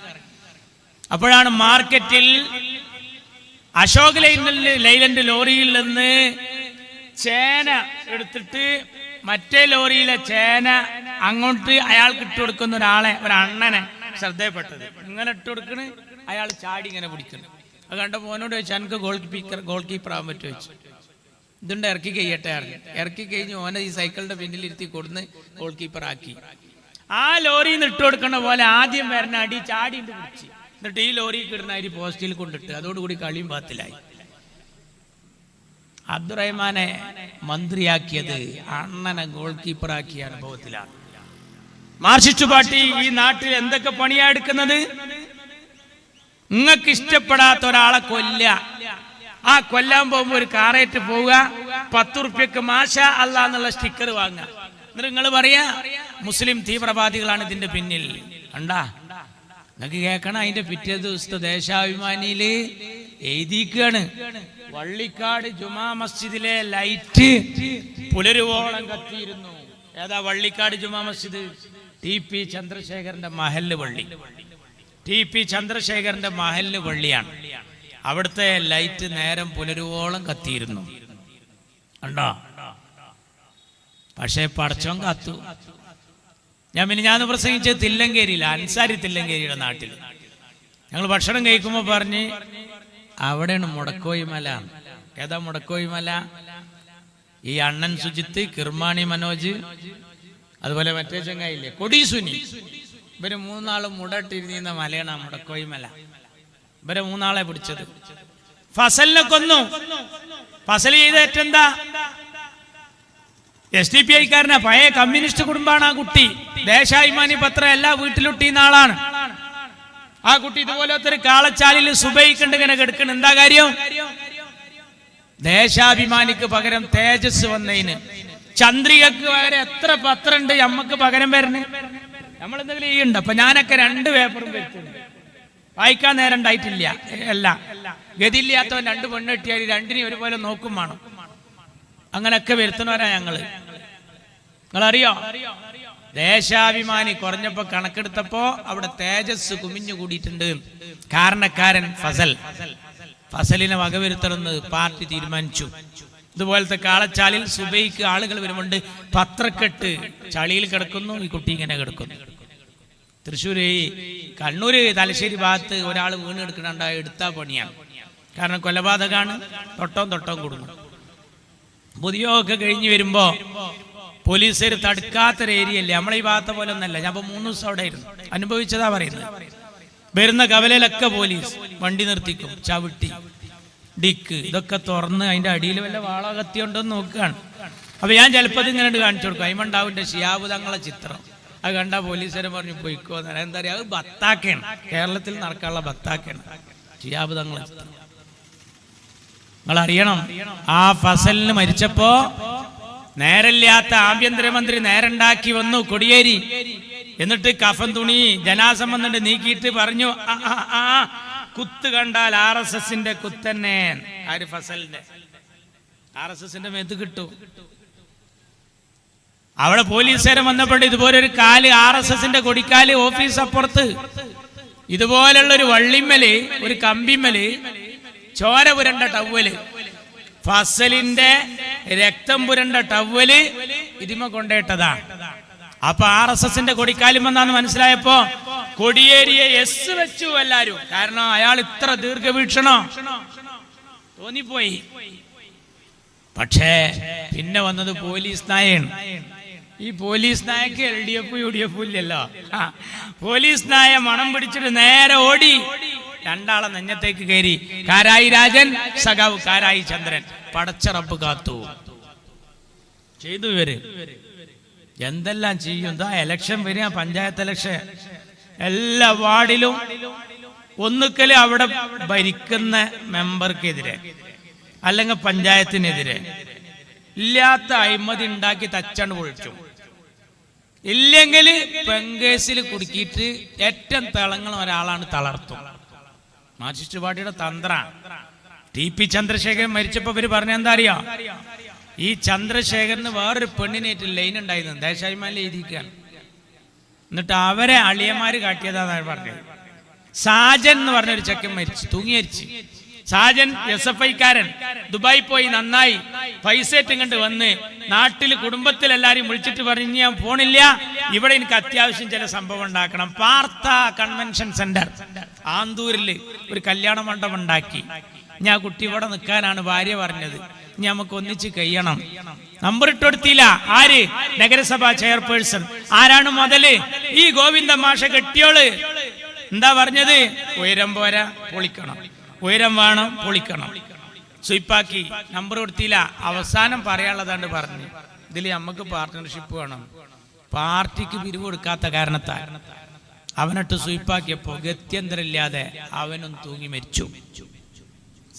Speaker 1: അപ്പോഴാണ് മാർക്കറ്റിൽ അശോക് ലൈലൻഡ് ലോറിയിൽ നിന്ന് ചേന എടുത്തിട്ട് മറ്റേ ലോറിയിലെ ചേന അങ്ങോട്ട് അയാൾക്ക് ഇട്ട് കൊടുക്കുന്ന ഒരണ്ണനെ ശ്രദ്ധയപ്പെട്ടത്. ഇങ്ങനെ ഇട്ട് കൊടുക്കണ്, അയാൾ ചാടി ഇങ്ങനെ പിടിക്കുന്നു. അത് കണ്ട മോനോട് ചോദിച്ചു, എനിക്ക് ഗോൾ കീപ്പർ ആവാൻ പറ്റുമോ ചോദിച്ചു. ഇതുണ്ട്, ഇറക്കി കഴിയട്ടെ. ഇറക്കി കഴിഞ്ഞ് ഓനെ ഈ സൈക്കിളിന്റെ പിന്നിലിരുത്തി കൊടുന്ന് ഗോൾ കീപ്പർ ആക്കി. ആ ലോറിയിൽ നിന്ന് ഇട്ട് കൊടുക്കണ പോലെ ആദ്യം വരുന്ന അടി ചാടിയിട്ട് പിടിച്ച്, എന്നിട്ട് ഈ ലോറി കിടന്ന അരി പോസ്റ്റിൽ കൊണ്ടിട്ട് അതോടുകൂടി കളിയും പാത്തിലായി. അബ്ദുറഹ്മാനെ മന്ത്രിയാക്കിയത് അണ്ണനെ ഗോൾ കീപ്പറാക്കിയ അനുഭവത്തിലാണ്. മാർക്സിസ്റ്റ് പാർട്ടി ഈ നാട്ടിൽ എന്തൊക്കെ പണിയാ എടുക്കുന്നത്? നിങ്ങൾക്ക് ഇഷ്ടപ്പെടാത്ത ഒരാളെ കൊല്ല, ആ കൊല്ലാൻ പോകുമ്പോ ഒരു കാറേറ്റ് പോവുക, 10 റുപ്യക്ക് മാഷാ അല്ലാ എന്നുള്ള സ്റ്റിക്കർ വാങ്ങുക. എന്നിട്ട് നിങ്ങൾ പറയാ മുസ്ലിം തീവ്രവാദികളാണ് ഇതിന്റെ പിന്നിൽ. കണ്ടാ, നിങ്ങൾക്ക് കേൾക്കണം. അതിന്റെ പിറ്റേ ദിവസത്തെ ദേശാഭിമാനിയില് എഴുതിക്കാണ്, വള്ളിക്കാട് ജുമാ മസ്ജിദിലെ ലൈറ്റ് പുലരുവോളം കത്തിയിരുന്നു. ഏതാ വള്ളിക്കാട് ജുമാ മസ്ജിദ്? TP ചന്ദ്രശേഖരന്റെ മഹല്ല് പള്ളി. TP ചന്ദ്രശേഖരന്റെ മഹല്ല് പള്ളിയാണ്. അവിടുത്തെ ലൈറ്റ് നേരം പുലരുവോളം കത്തിയിരുന്നു. കണ്ടോ? പക്ഷേ പടച്ചോൻ കാത്തു. ഞാൻ പ്രസംഗിച്ചത് തില്ലങ്കേരിയില്ല, അൻസാരി തില്ലങ്കേരിയുടെ നാട്ടിൽ. ഞങ്ങൾ ഭക്ഷണം കഴിക്കുമ്പോൾ പറഞ്ഞ് അവിടെയാണ് മുടക്കോയി മല. ഏതാ മുടക്കോയി മല? ഈ അണ്ണൻ സുജിത്ത്, കിർമാണി മനോജ്, അതുപോലെ മറ്റേ ചങ്ങായില്ലേ കൊടീസുനി, ഇവര് 3 നാളും മുടട്ടിരുന്ന മലയാണ് മുടക്കോയി മല. ഇവരെ 3 നാളെ പിടിച്ചത്. ഫസലിനെ കൊന്നു. ഫസൽ ചെയ്ത ഏറ്റെന്താ? SDPI-കാരനാ, പഴയ കമ്മ്യൂണിസ്റ്റ് കുടുംബാണ് ആ കുട്ടി. ദേശാഭിമാനി പത്രം എല്ലാ വീട്ടിലൊട്ടിയുന്ന ആളാണ് ആ കുട്ടി. ഇതുപോലത്തെ ഒരു കാളച്ചാലിൽ സുബൈക്കണ്ട് ഇങ്ങനെ കിടക്കണം. എന്താ കാര്യം? ദേശാഭിമാനിക്ക് പകരം തേജസ് വന്നതിന്, ചന്ദ്രികക്ക് പകരം എത്ര പത്രം ഉണ്ട് നമ്മക്ക് പകരം വരണേ? നമ്മളെന്തെങ്കിലും ഈ ഉണ്ട്. അപ്പൊ ഞാനൊക്കെ 2 പേപ്പറും വരുത്തുണ്ട്, വായിക്കാൻ നേരം ഉണ്ടായിട്ടില്ല. അല്ല, ഗതിയില്ലാത്തവൻ 2 പെണ്ണ് കിട്ടിയാൽ 2നെയും ഒരുപോലെ നോക്കും വേണം. അങ്ങനെയൊക്കെ വരുത്തണവരാ ഞങ്ങള്. നിങ്ങളറിയോ, ദേശാഭിമാനി കുറഞ്ഞപ്പോ കണക്കെടുത്തപ്പോ അവിടെ തേജസ് കുമിഞ്ഞു കൂടിയിട്ടുണ്ട്. കാരണക്കാരൻ ഫസലിനെ വകവരുത്തണമെന്ന് പാർട്ടി തീരുമാനിച്ചു. ഇതുപോലത്തെ കാളച്ചാലിൽ സുബൈക്ക് ആളുകൾ വരുമ്പോണ്ട് പത്രക്കെട്ട് ചളിയിൽ കിടക്കുന്നു, ഈ കുട്ടി ഇങ്ങനെ കിടക്കുന്നു. തൃശ്ശൂര്, കണ്ണൂര്, തലശ്ശേരി ഭാഗത്ത് ഒരാൾ വീണ് എടുക്കണുണ്ടായ എടുത്താ പണിയാണ്. കാരണം കൊലപാതകമാണ്, തൊട്ടവും കൊടുക്കും. പുതിയൊക്കെ കഴിഞ്ഞ് വരുമ്പോ പോലീസുകാർ തടുക്കാത്തൊരു ഏരിയല്ലേ, നമ്മളെ ഈ ഭാഗത്തെ പോലെ ഒന്നല്ല. ഞാൻ 3 ദിവസം അവിടെ ആയിരുന്നു, അനുഭവിച്ചതാ പറയുന്നത്. വരുന്ന കവലയിലൊക്കെ പോലീസ് വണ്ടി നിർത്തിക്കും, ചവിട്ടി ഡിക്ക് ഇതൊക്കെ തുറന്ന് അതിന്റെ അടിയിൽ വല്ല വാള കത്തിയുണ്ടോന്ന് നോക്കുകയാണ്. അപ്പൊ ഞാൻ ചിലപ്പോൾ ഇങ്ങനെ കാണിച്ചു കൊടുക്കും. അയ്മണ്ടാവിന്റെ ഷിയാബ് തങ്ങളെ ചിത്രം. അത് കണ്ടാ പോലീസുകാരെ പറഞ്ഞു പോയിക്കോ. എന്താ പറയാ, അത് ബത്താക്കാണ്, കേരളത്തിൽ നടക്കാനുള്ള ബത്താക്കാണ് ഷിയാബ് തങ്ങളെ ചിത്രം. നിങ്ങൾ അറിയണം, ആ ഫസലിന് മരിച്ചപ്പോ നേരല്ലാത്ത ആഭ്യന്തരമന്ത്രി നേരണ്ടാക്കി വന്നു കൊടിയേരി. എന്നിട്ട് കഫൻ തുണി ജനാസം വന്നിട്ട് നീക്കിയിട്ട് പറഞ്ഞു, കുത്ത് കണ്ടാൽ RSSന്റെ കുത്തന്നെ. ആര്? ഫസലിന്റെ. RSSന്റെ മേത്ത് കിട്ടും. അവിടെ പോലീസുകാരൻ വന്നപ്പോൾ ഇതുപോലെ ഒരു കാല്, RSSന്റെ കൊടിക്കാല് ഓഫീസ് അപ്പുറത്ത്, ഇതുപോലുള്ള ഒരു വള്ളിമ്മല്, ഒരു കമ്പിമ്മല് ചോര പുരണ്ട ടവല്, ഫസലിന്റെ രക്തം പുരണ്ട ടവല് ഇതിമ കൊണ്ടേട്ടതാ. അപ്പൊ RSSന്റെ കൊടിക്കാലുമെന്നാന്ന് മനസ്സിലായപ്പോ കൊടിയേരിയെ S വെച്ചു എല്ലാരും. കാരണം അയാൾ ഇത്ര ദീർഘവീക്ഷണോ തോന്നിപ്പോയി. പക്ഷേ പിന്നെ വന്നത് പോലീസ് നായാണ്. ഈ പോലീസ് നായക്ക് LDF UDF ഇല്ലല്ലോ. പോലീസ് നായ മണം പിടിച്ചിട്ട് നേരെ ഓടി 2 ആളെ നെഞ്ഞത്തേക്ക് കയറി. കാരായി രാജൻ, സഖാവ് കാരായി ചന്ദ്രൻ. പടച്ച റബ്ബ് കാത്തു. ചെയ്തു ഇവര് എന്തെല്ലാം ചെയ്യും. എന്താ ഇലക്ഷൻ വരിക, പഞ്ചായത്ത് ഇലക്ഷൻ, എല്ലാ വാർഡിലും ഒന്നുക്കല് അവിടെ ഭരിക്കുന്ന മെമ്പർക്കെതിരെ അല്ലെങ്കിൽ പഞ്ചായത്തിനെതിരെ ഇല്ലാത്ത അഴിമതി ഉണ്ടാക്കി തച്ചാണ്ട് പൊളിച്ചു. ഇല്ലെങ്കിൽ പെങ്കേസിൽ കുടുക്കിയിട്ട് ഏറ്റവും തിളങ്ങുന്ന ഒരാളാണ് തളർത്തും. മാർക്സിസ്റ്റ് പാർട്ടിയുടെ തന്ത്ര. TP ചന്ദ്രശേഖരൻ മരിച്ചപ്പോ ഇവര് പറഞ്ഞ എന്താ അറിയാ, ഈ ചന്ദ്രശേഖരന് വേറൊരു പെണ്ണിനേറ്റ് ലൈൻ ഉണ്ടായിരുന്നു, ദേശാഭിമാനിൽ എഴുതിയിരിക്കുകയാണ്. എന്നിട്ട് അവരെ അളിയന്മാര് കാട്ടിയതാന്നാണ് പറഞ്ഞത്. സാജൻ എന്ന് പറഞ്ഞൊരു ചെക്കൻ മരിച്ചു, തൂങ്ങി മരിച്ചു. സാജൻ SFI-കാരൻ, ദുബായി പോയി നന്നായി പൈസ കണ്ട് വന്ന് നാട്ടിൽ കുടുംബത്തിൽ എല്ലാരും വിളിച്ചിട്ട് പറഞ്ഞു, ഞാൻ പോണില്ല, ഇവിടെ എനിക്ക് അത്യാവശ്യം ചില സംഭവം ഉണ്ടാക്കണം. പാർത്ത കൺവെൻഷൻ സെന്റർ ആന്തൂരില് ഒരു കല്യാണ മണ്ഡപം ഉണ്ടാക്കി. ഞാൻ കുട്ടി ഇവിടെ നിൽക്കാനാണ് ഭാര്യ പറഞ്ഞത്, ഇനി നമുക്ക് ഒന്നിച്ച് കഴിയണം. നമ്പർ ഇട്ടുകൊടുത്തില്ല. ആര്? നഗരസഭാ ചെയർപേഴ്സൺ. ആരാണ് മുതല്? ഈ ഗോവിന്ദ മാഷ കെട്ടിയോള്. എന്താ പറഞ്ഞത്? ഉയരം പോരാ, പൊളിക്കണം. ഉയരം വേണം, പൊളിക്കണം. സ്വീപ്പാക്കി. നമ്പർ കൊടുത്തില്ല. അവസാനം പറയാനുള്ളതാണ്ട് പറഞ്ഞു, ഇതിൽ നമുക്ക് പാർട്ട്ണർഷിപ്പ് വേണം. പാർട്ടിക്ക് പിരിവ് കൊടുക്കാത്ത കാരണത്താൽ അവനിട്ട് സ്വീപ്പാക്കിയപ്പോ ഗത്യന്തരമില്ലാതെ അവനും തൂങ്ങി മരിച്ചു.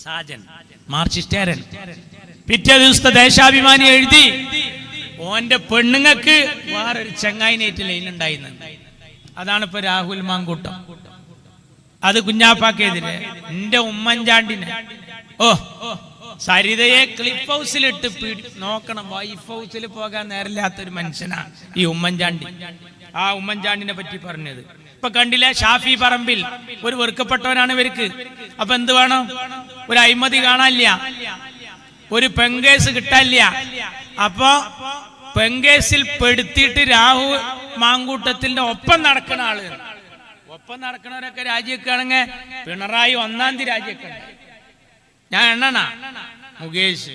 Speaker 1: സാജൻ മാർക്സിസ്റ്റുകാരൻ. പിറ്റേ ദിവസത്തെ ദേശാഭിമാനി എഴുതി ഓന്റെ പെണ്ണുങ്ങൾക്ക് വേറൊരു ചങ്ങായിനേറ്റ് ലൈൻ ഉണ്ടായിരുന്നു. അതാണ് ഇപ്പൊ രാഹുൽ മാങ്കൂട്ടം. അത് കുഞ്ഞാപ്പാക്കെതിരെ എന്റെ ഉമ്മൻചാണ്ടിനെ സരിതയെ ക്ലിപ്പ് ഹൗസിലിട്ട് നോക്കണം. വൈഫ് ഹൗസിൽ പോകാൻ നേരമില്ലാത്തൊരു മനുഷ്യനാണ് ഈ ഉമ്മൻചാണ്ടി. ആ ഉമ്മൻചാണ്ടിനെ പറ്റി പറഞ്ഞത് ഇപ്പൊ കണ്ടില്ലേ? ഷാഫി പറമ്പിൽ ഒരു വെറുക്കപ്പെട്ടവനാണ് ഇവർക്ക്. അപ്പൊ എന്ത് വേണം? ഒരു അഴിമതി കാണാനില്ല, ഒരു പെങ്കേസ് കിട്ടാനില്ല. അപ്പൊ പെങ്കേസിൽ പെടുത്തിയിട്ട് രാഹുൽ മാങ്കൂട്ടത്തിന്റെ ഒപ്പം നടക്കുന്ന ആള്, ഒപ്പം നടക്കുന്നവരൊക്കെ രാജിവെക്കുകയാണെങ്കിൽ പിണറായി 1-ാം തീയതി രാജിവെക്കണ്ട. ഞാൻ എണ്ണണ മുകേഷ്,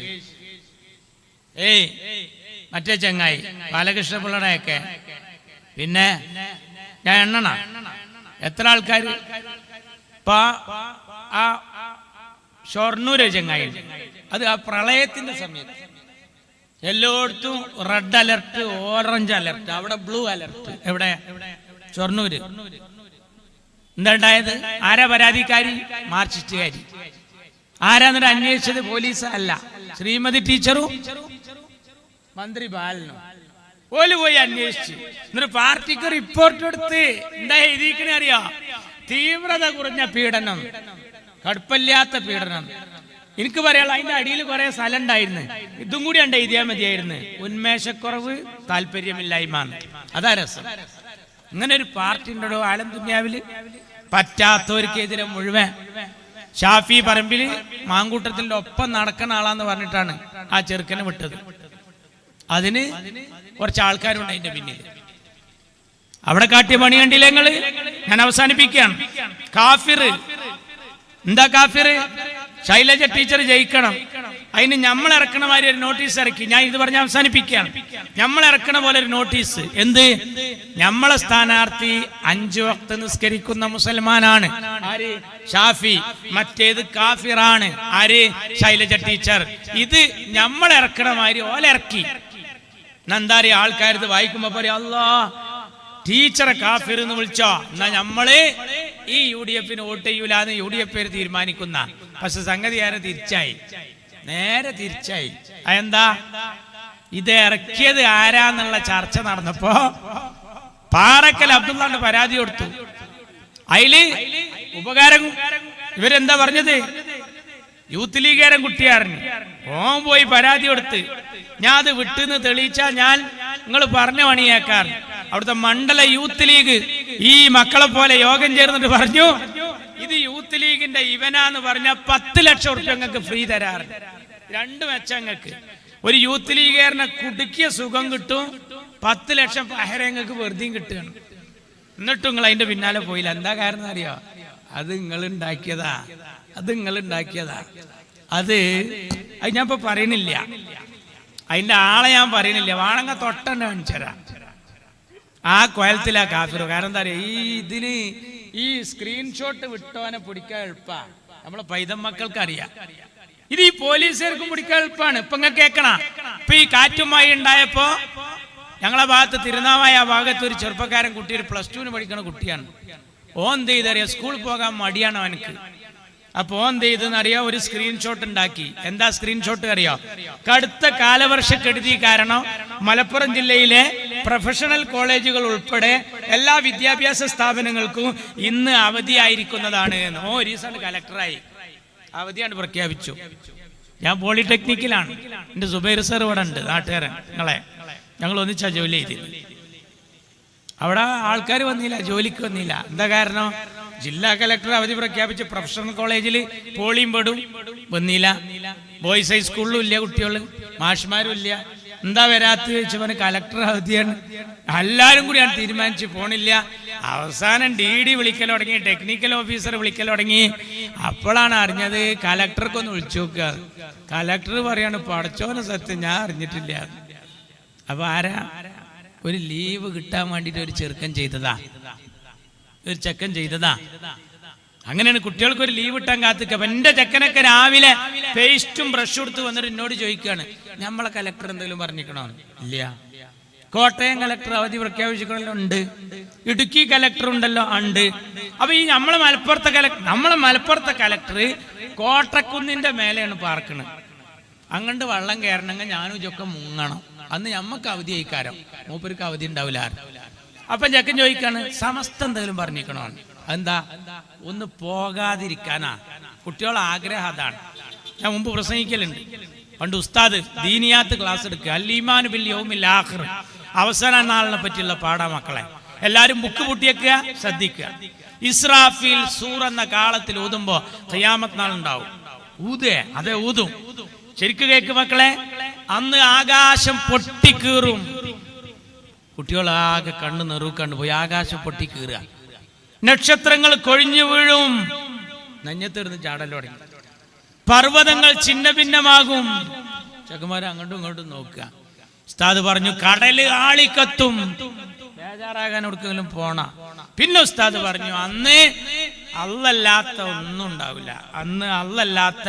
Speaker 1: മറ്റേ ചങ്ങായി ബാലകൃഷ്ണപിള്ളയുടെയൊക്കെ, പിന്നെ ഞാൻ എണ്ണണ എത്ര ആൾക്കാർ. ഇപ്പൊ ആ ഷൊർണൂര് ചങ്ങായി, അത് ആ പ്രളയത്തിന്റെ സമയത്ത് എല്ലായിടത്തും റെഡ് അലർട്ട്, ഓറഞ്ച് അലർട്ട്, അവിടെ ബ്ലൂ അലർട്ട്. എവിടെ? ഷൊർണൂര്. എന്താ ഉണ്ടായത്? ആരാ പരാതിക്കാരി? മാർക്സിസ്റ്റുകാരി. ആരാന്നിട്ട് അന്വേഷിച്ചത്? പോലീസ് അല്ല, ശ്രീമതി ടീച്ചറും മന്ത്രി ബാലനും. ഓല് പോയി അന്വേഷിച്ചു. എന്നിട്ട് പാർട്ടിക്ക് റിപ്പോർട്ട് എടുത്ത് എന്താ എഴുതിക്കണേ അറിയോ? തീവ്രത കുറഞ്ഞ പീഡനം, കടുപ്പില്ലാത്ത പീഡനം. എനിക്ക് പറയാനുള്ള അതിന്റെ അടിയിൽ കുറെ സ്ഥലം ഉണ്ടായിരുന്നു. ഇതും കൂടി ഉണ്ട് എഴുതിയാൽ മതിയായിരുന്നു. ഉന്മേഷക്കുറവ്, താല്പര്യമില്ലായ്മ. അതാ രസം. ഇങ്ങനെ ഒരു പാർട്ടി ഉണ്ടോ ആലം ദുനിയാവില്? പറ്റാത്തവർക്കെതിരെ മുഴുവൻ. ഷാഫി പറമ്പില് മാങ്കൂട്ടത്തിന്റെ ഒപ്പം നടക്കുന്ന ആളാന്ന് പറഞ്ഞിട്ടാണ് ആ ചെറുക്കനെ വിട്ടത്. അതിന് കുറച്ച് ആൾക്കാരുണ്ട് അതിന്റെ പിന്നിൽ. അവിടെ കാട്ടിയ പണി കണ്ടില്ലേ നിങ്ങള്? ഞാൻ അവസാനിപ്പിക്കുകയാണ്. കാഫിർ. എന്താ കാഫിർ? ശൈലജ ടീച്ചർ ജയിക്കണം, അതിന് നമ്മൾ ഇറക്കണ മാതിരി ഒരു നോട്ടീസ് ഇറക്കി. ഞാൻ ഇത് പറഞ്ഞ് അവസാനിപ്പിക്കുകയാണ്. നമ്മൾ ഇറക്കണ പോലെ ഒരു നോട്ടീസ്. എന്ത്? നമ്മളെ സ്ഥാനാർത്ഥി 5 വക്ത് നിസ്കരിക്കുന്ന മുസൽമാനാണ്. ആര്? ഷാഫി. മറ്റേത് കാഫിറാണ്. ആര്? ശൈലജ ടീച്ചർ. ഇത് നമ്മൾ ഇറക്കണ മാതിരി ഓലിറക്കി. എന്താ അറിയാ? ആൾക്കാരത് വായിക്കുമ്പോ പറയാ, അല്ലാ ടീച്ചറെ കാഫിർ എന്ന് വിളിച്ചോ, എന്നാ നമ്മള് ഈ UDF വോട്ട് ചെയ്യൂലെന്ന് UDF പേര് തീരുമാനിക്കുന്ന. പക്ഷെ സംഗതി ആരെ തിരിച്ചായി, നേരെ തിരിച്ചായി. അതെന്താ? ഇത് ഇറക്കിയത് ആരാന്നുള്ള ചർച്ച നടന്നപ്പോ പാറക്കൽ അബ്ദുള്ളാന്റെ പരാതി കൊടുത്തു. അതില് ഉപകാരം ഇവരെന്താ പറഞ്ഞത്? യൂത്ത് ലീഗുകാരൻ കുട്ടിയാറിന് ഓൻ പോയി പരാതി കൊടുത്ത്, ഞാൻ അത് വിട്ടെന്ന് തെളിയിച്ചാ ഞാൻ നിങ്ങൾ പറഞ്ഞ പണിയേക്കാർ. അവിടുത്തെ മണ്ഡല യൂത്ത് ലീഗ് ഈ മക്കളെ പോലെ യോഗം ചേർന്നിട്ട് പറഞ്ഞു, ഇത് യൂത്ത് ലീഗിന്റെ ഇവനാന്ന് പറഞ്ഞ 10 ലക്ഷം ഉറുപ്പ്യ നിങ്ങൾക്ക് ഫ്രീ തരാറ്. 2 മെച്ചങ്ങൾക്ക്. ഒരു യൂത്ത് ലീഗുകാരനെ കുടുക്കിയ സുഖം കിട്ടും, 10 ലക്ഷം പഹരങ്ങൾക്ക് വെറുതെയും കിട്ടുകയാണ്. എന്നിട്ടും നിങ്ങൾ അതിന്റെ പിന്നാലെ പോയില്ല. എന്താ കാരണം അറിയോ? അത് നിങ്ങൾ ഉണ്ടാക്കിയതാ, അത് നിങ്ങൾ ഉണ്ടാക്കിയതാ. അത് ഞാൻ ഇപ്പൊ പറയണില്ല, അതിന്റെ ആളെ ഞാൻ പറയണില്ല. വാണങ്ങ തൊട്ടെന്നെ കാണിച്ചുതരാം. ആ കോലത്തിലാ കാഫിർ. കാരണം എന്താ പറയാ, ഇതിന് ഈ സ്ക്രീൻഷോട്ട് വിട്ടോനെ പിടിക്കാൻ എളുപ്പാ. നമ്മളെ പൈതം മക്കൾക്ക് അറിയാം. ഇത് ഈ പോലീസുകാർക്കും പിടിക്കാൻ എളുപ്പമാണ്. ഇപ്പൊ ഇങ്ങനെ കേൾക്കണ, ഇപ്പൊ ഈ കാറ്റുമായി ഉണ്ടായപ്പോ ഞങ്ങളെ ഭാഗത്ത് തിരുനാവായ ആ ഭാഗത്ത് ഒരു ചെറുപ്പക്കാരൻ കുട്ടി, ഒരു +2 പഠിക്കുന്ന കുട്ടിയാണ്. ഓൻ എന്ത് ചെയ്തറിയാം? സ്കൂളിൽ പോകാൻ മടിയാണ് അവനക്ക്. അപ്പൊ ഓൻ എന്ത് ചെയ്തെന്നറിയാം? ഒരു സ്ക്രീൻഷോട്ട് ഉണ്ടാക്കി. എന്താ സ്ക്രീൻഷോട്ട് അറിയോ? കടുത്ത കാലവർഷക്കെടുതി കാരണം മലപ്പുറം ജില്ലയിലെ പ്രൊഫഷണൽ കോളേജുകൾ ഉൾപ്പെടെ എല്ലാ വിദ്യാഭ്യാസ സ്ഥാപനങ്ങൾക്കും ഇന്ന് അവധിയായിരിക്കുന്നതാണ് എന്ന്. ഓ റീസൺ കലക്ടറായി അവധിയാണ് പ്രഖ്യാപിച്ചു. ഞാൻ പോളിടെക്നിക്കിലാണ്. എന്റെ സുബൈർ സർ ഇവിടെ ഉണ്ട്, നാട്ടുകാരൻ. ഞങ്ങൾ ഒന്നിച്ചാ ജോലി ചെയ്തില്ല. അവിടെ ആൾക്കാർ വന്നില്ല, ജോലിക്ക് വന്നില്ല. എന്താ കാരണം? ജില്ലാ കലക്ടർ അവധി പ്രഖ്യാപിച്ച് പ്രൊഫഷണൽ കോളേജിൽ പോളിയും പെടും, വന്നില്ല. ബോയ്സ് ഹൈസ്കൂളിലും ഇല്ല കുട്ടികൾ, മാഷ്മാരും ഇല്ല. എന്താ വരാത്ത ചോദിച്ചവന് കലക്ടർ അവധിയാണ്. എല്ലാവരും കൂടിയാണ് തീരുമാനിച്ച് പോണില്ല. അവസാനം DD വിളിക്കൽ തുടങ്ങി, ടെക്നിക്കൽ ഓഫീസർ വിളിക്കൽ തുടങ്ങി. അപ്പോഴാണ് അറിഞ്ഞത് കലക്ടർക്കൊന്ന് വിളിച്ചു നോക്കുക. കലക്ടർ പറയാണ്, പടച്ചോനെ സത്യം ഞാൻ അറിഞ്ഞിട്ടില്ല. അപ്പൊ ആരാ? ഒരു ലീവ് കിട്ടാൻ വേണ്ടിട്ട് ഒരു ചെറുക്കൻ ചെയ്തതാ, ഒരു ചെക്കൻ ചെയ്തതാ. അങ്ങനെയാണ് കുട്ടികൾക്ക് ഒരു ലീവ് കിട്ടാൻ കാത്തിക്ക. എന്റെ ചെക്കനൊക്കെ രാവിലെ പേസ്റ്റും ബ്രഷും എടുത്ത് വന്നിട്ട് എന്നോട് ചോദിക്കുകയാണ്, നമ്മളെ കലക്ടർ എന്തെങ്കിലും പറഞ്ഞിക്കണോ? ഇല്ല. കോട്ടയം കലക്ടർ അവധി പ്രഖ്യാപിച്ചിട്ടുണ്ടല്ലോ, ഉണ്ട്. ഇടുക്കി കലക്ടർ ഉണ്ടല്ലോ, ഉണ്ട്. അപ്പൊ ഈ നമ്മളെ മലപ്പുറത്തെ കലക്ടർ കോട്ടക്കുന്നിന്റെ മേലെയാണ് പാർക്കണത്. അങ്ങണ്ട് വെള്ളം കയറണമെങ്കിൽ ഞാനും ഇതൊക്കെ മുങ്ങണം. അന്ന് ഞമ്മക്ക് അവധി അയക്കാരം, മൂപ്പർക്ക് അവധി ഉണ്ടാവില്ല. അപ്പൊ ചെക്കൻ ചോദിക്കാണ്, സമസ്ത എന്തെങ്കിലും പറഞ്ഞിരിക്കണോ? എന്താ? ഒന്ന് പോകാതിരിക്കാനാ കുട്ടികളുടെ ആഗ്രഹം. അതാണ് ഞാൻ മുമ്പ് പ്രസംഗിക്കലുണ്ട്. പണ്ട് ഉസ്താദ് ദീനിയാത്ത് ക്ലാസ് എടുക്കുക, അൽ-ഈമാനു ബിൽ യൗമിൽ ആഖിർ, അവസാന നാളിനെ പറ്റിയുള്ള പാടാ. മക്കളെ എല്ലാരും ബുക്ക് പൂട്ടിയേക്കുക, ശ്രദ്ധിക്കുക. ഇസ്രാഫീൽ സൂർ എന്ന കാലത്തിൽ ഊതുമ്പോ ഖിയാമത്ത് നാൾ ഉണ്ടാവും. അതെ ഊതും. ശരിക്കും കേക്ക് മക്കളെ. അന്ന് ആകാശം പൊട്ടിക്കീറും. കുട്ടികളാകെ കണ്ണ് നെറുക്കണ്ട് പോയി. ആകാശം പൊട്ടിക്കീറുക, നക്ഷത്രങ്ങൾ കൊഴിഞ്ഞു വീഴും, നെഞ്ഞത്തിരുന്ന് ചാടൽ തുടങ്ങി, പർവ്വതങ്ങൾ ഛിന്ന ഭിന്നമാകും. ചെക്കന്മാരെ അങ്ങോട്ടും ഇങ്ങോട്ടും നോക്കുക. ഉസ്താദ് പറഞ്ഞു, കടല് ആളിക്കത്തും, ബേജാറാകാൻ എവിടെക്കെങ്കിലും പോണ. പിന്നെ ഉസ്താദ് പറഞ്ഞു, അന്ന് അല്ലല്ലാത്ത ഒന്നും ഉണ്ടാവില്ല, അന്ന് അല്ലല്ലാത്ത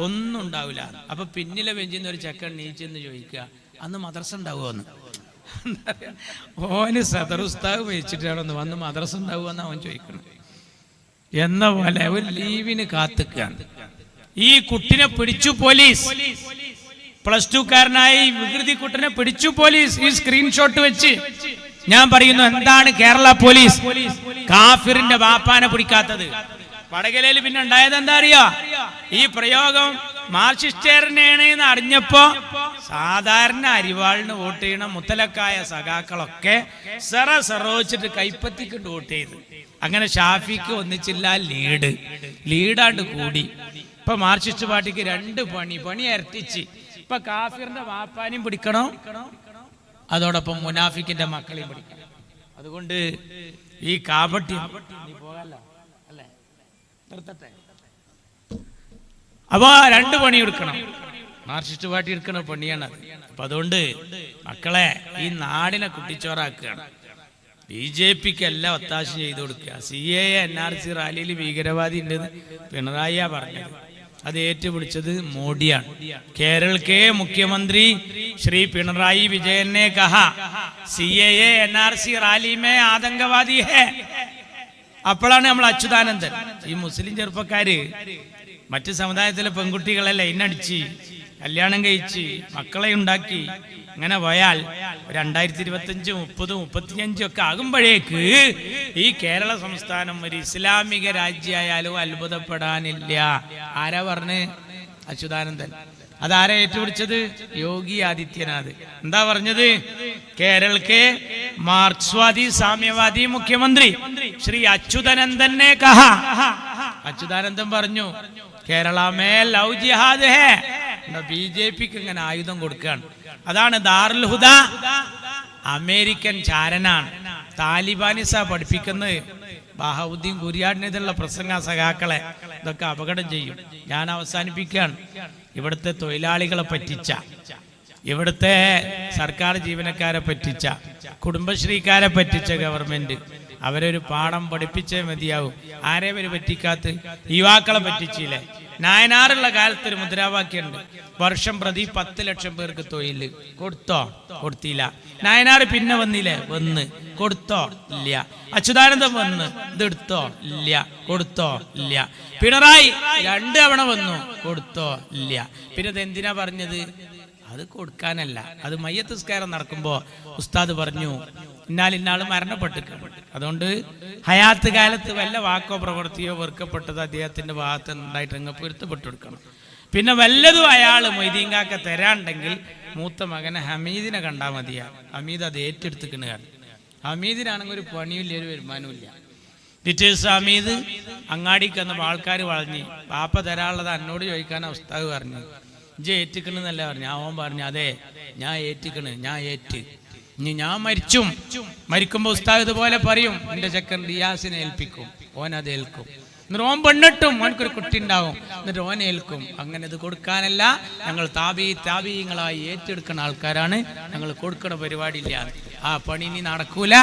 Speaker 1: ഒന്നും ഉണ്ടാവില്ല. അപ്പൊ പിന്നിലെ ബെഞ്ചിന്ന് ഒരു ചെക്കൻ നീച്ചെന്ന് ചോദിക്കുക, അന്ന് മദ്രസ ഉണ്ടാവുമെന്ന്. ഓന് സദർ ഉസ്താദ് വെച്ചിട്ടാണോ വന്ന് മദ്രസ ഉണ്ടാവുമെന്ന് അവൻ ചോദിക്കണം. എന്ന പോലെ ഒരു ലീവിന് കാത്തുക്കാണ്. ഈ കുട്ടിനെ പിടിച്ചു പോലീസ്. +2 കാരനായി വികൃതി കുട്ടനെ പിടിച്ചു പോലീസ്. ഈ സ്ക്രീൻഷോട്ട് വെച്ച് ഞാൻ പറയുന്നു, എന്താണ് കേരള പോലീസ് കാഫിറിന്റെ ബാപ്പാനെ പിടിക്കാത്തത്? വടകരയിൽ പിന്നെ ഉണ്ടായത് എന്താ അറിയോ? ഈ പ്രയോഗം മാർക്സിസ്റ്റേറിനെയാണ് എന്ന് അറിഞ്ഞപ്പോ സാധാരണ അരിവാളിന് വോട്ട് ചെയ്യണ മുത്തലക്കായ സഖാക്കളൊക്കെ സെറോച്ചിട്ട് കൈപ്പത്തിക്കൊണ്ട് വോട്ട് ചെയ്ത്. അങ്ങനെ ഷാഫിക്ക് ഒന്നിച്ചില്ല, ലീഡാണ്ട് കൂടി. ഇപ്പൊ മാർക്സിസ്റ്റ് പാർട്ടിക്ക് 2 പണി ഇരട്ടിച്ച്. ഇപ്പൊ കാഫിറിന്റെ വാപ്പാനെയും പിടിക്കണം, അതോടൊപ്പം മുനാഫിക്കിന്റെ മക്കളെയും പിടിക്കണം. അതുകൊണ്ട് ഈ കാപട്ടി അല്ലേ നിർത്തട്ടെ. അപ്പൊ 2 പണി എടുക്കണം. മാർക്സിസ്റ്റ് പാർട്ടി എടുക്കണ പണിയാണ്. അപ്പൊ അതുകൊണ്ട് മക്കളെ ഈ നാടിനെ കുട്ടിച്ചോറാക്കുകയാണ്. BJPക്ക് എല്ലാം ഒത്താശ ചെയ്തു കൊടുക്കുക. CAA NRC റാലിയിൽ ഭീകരവാദി ഉണ്ടെന്ന് പിണറായിയാ പറഞ്ഞത്. അത് ഏറ്റുപിടിച്ചത് മോഡിയാണ്. കേരള के मुख्यमंत्री श्री पिनराई विजयन ने कहा CAA NRC റാലി में ആതങ്കവാദി है. അപ്പോഴാണ് നമ്മൾ അച്യുതാനന്ദൻ, ഈ മുസ്ലിം ചെറുപ്പക്കാര് മറ്റ് സമുദായത്തിലെ പെൺകുട്ടികളെ ലൈനടിച്ച് കല്യാണം കഴിച്ച് മക്കളെ ഉണ്ടാക്കി അങ്ങനെ പോയാൽ 2025, 30, 35 ഒക്കെ ആകുമ്പോഴേക്ക് ഈ കേരള സംസ്ഥാനം ഒരു ഇസ്ലാമിക രാജ്യമായാലും അത്ഭുതപ്പെടാനില്ല. ആരാ പറഞ്ഞ്? അച്യുതാനന്ദൻ. അതാരാ ഏറ്റുപിടിച്ചത്? യോഗി ആദിത്യനാഥ്. എന്താ പറഞ്ഞത്? കേരളക്ക് മാർക്സ്വാദി സാമ്യവാദി മുഖ്യമന്ത്രി ശ്രീ അച്യുതാനന്ദനെ കഹ. അച്യുതാനന്ദൻ പറഞ്ഞു, കേരള മേ ലവ് ജിഹാദ് ഹേ. BJPക്ക് ഇങ്ങനെ ആയുധം കൊടുക്കുകയാണ്. അതാണ് ദാറുൽ ഹുദ അമേരിക്കൻ ചാരനാണ്. താലിബാനിസ പഠിപ്പിക്കുന്നത്. ബഹാവുദ്ദീൻ കുരിയാടിനെതിരുള്ള പ്രസംഗ സഖാക്കളെ ഇതൊക്കെ അപകടം ചെയ്യും. ഞാൻ അവസാനിപ്പിക്കുകയാണ്. ഇവിടുത്തെ തൊഴിലാളികളെ പറ്റിച്ച, ഇവിടുത്തെ സർക്കാർ ജീവനക്കാരെ പറ്റിച്ച, കുടുംബശ്രീക്കാരെ പറ്റിച്ച ഗവൺമെന്റ് അവരൊരു പാഠം പഠിപ്പിച്ചേ മതിയാവും. ആരെ അവര് പറ്റിക്കാത്ത? യുവാക്കളെ പറ്റിച്ചില്ലേ? നായനാറുള്ള കാലത്ത് ഒരു മുദ്രാവാക്യമുണ്ട്, വർഷം പ്രതി 10 ലക്ഷം പേർക്ക് തൊഴിൽ. കൊടുത്തോ? കൊടുത്തില്ല. നായനാറ് പിന്നെ വന്നില്ലേ? വന്ന്. കൊടുത്തോ? ഇല്ല. അച്യുതാനന്ദൻ വന്ന്. ഇതെടുത്തോ? ഇല്ല. കൊടുത്തോ? ഇല്ല. പിണറായി 2 തവണ വന്നു. കൊടുത്തോ? ഇല്ല. പിന്നെ ഇത് എന്തിനാ പറഞ്ഞത്? അത് കൊടുക്കാനല്ല. അത് മയ്യത്ത് നിസ്കാരം നടക്കുമ്പോ ഉസ്താദ് പറഞ്ഞു, ഇന്നാൾ മരണപ്പെട്ടിട്ടുണ്ട്, അതുകൊണ്ട് ഹയാത്ത് കാലത്ത് വല്ല വാക്കോ പ്രവൃത്തിയോ വെറുക്കപ്പെട്ടത് അദ്ദേഹത്തിന്റെ ഭാഗത്ത് ഉണ്ടായിട്ട് അങ്ങ് പൊരുത്തപ്പെട്ടു കൊടുക്കണം. പിന്നെ വല്ലതും അയാൾ മൊയ്തീങ്കാക്ക തരാണ്ടെങ്കിൽ മൂത്ത മകനെ ഹമീദിനെ കണ്ടാൽ മതിയാ. ഹമീദ് അത് ഏറ്റെടുത്തിക്കണ. ഹമീദിനാണെങ്കിൽ ഒരു പണിയില്ല, ഒരു വരുമാനമില്ല. ടീച്ചേഴ്സ് ഹമീദ് അങ്ങാടിക്ക് വന്നപ്പോൾ ആൾക്കാർ വളഞ്ഞ്, പാപ്പ തരാനുള്ളത് എന്നോട് ചോദിക്കാനാ ഉസ്താദ് പറഞ്ഞു. ഇജ്ജ് ഏറ്റിക്കണെന്നല്ല പറഞ്ഞു. അവൻ പറഞ്ഞു, അതെ ഞാൻ ഏറ്റിക്കണ്, ഞാൻ ഏറ്റ്. ഇനി ഞാൻ മരിക്കുമ്പോ ഉസ്താദ് ഇതുപോലെ പറയും, എന്റെ ചെക്കൻ റിയാസിനെ ഏൽപ്പിക്കും, ഓൻ അത് ഏൽക്കും. എന്നിട്ട് ഓൻ പെണ്ണിട്ടും ഓനക്കൊരു കുട്ടി ഉണ്ടാവും, എന്നിട്ട് ഓൻ ഏൽക്കും. അങ്ങനെ ഇത് കൊടുക്കാനല്ല, ഞങ്ങൾ താബീങ്ങളായി ഏറ്റെടുക്കുന്ന ആൾക്കാരാണ്, ഞങ്ങൾ കൊടുക്കണ പരിപാടിയില്ല. ആ പണി ഇനി നടക്കൂല.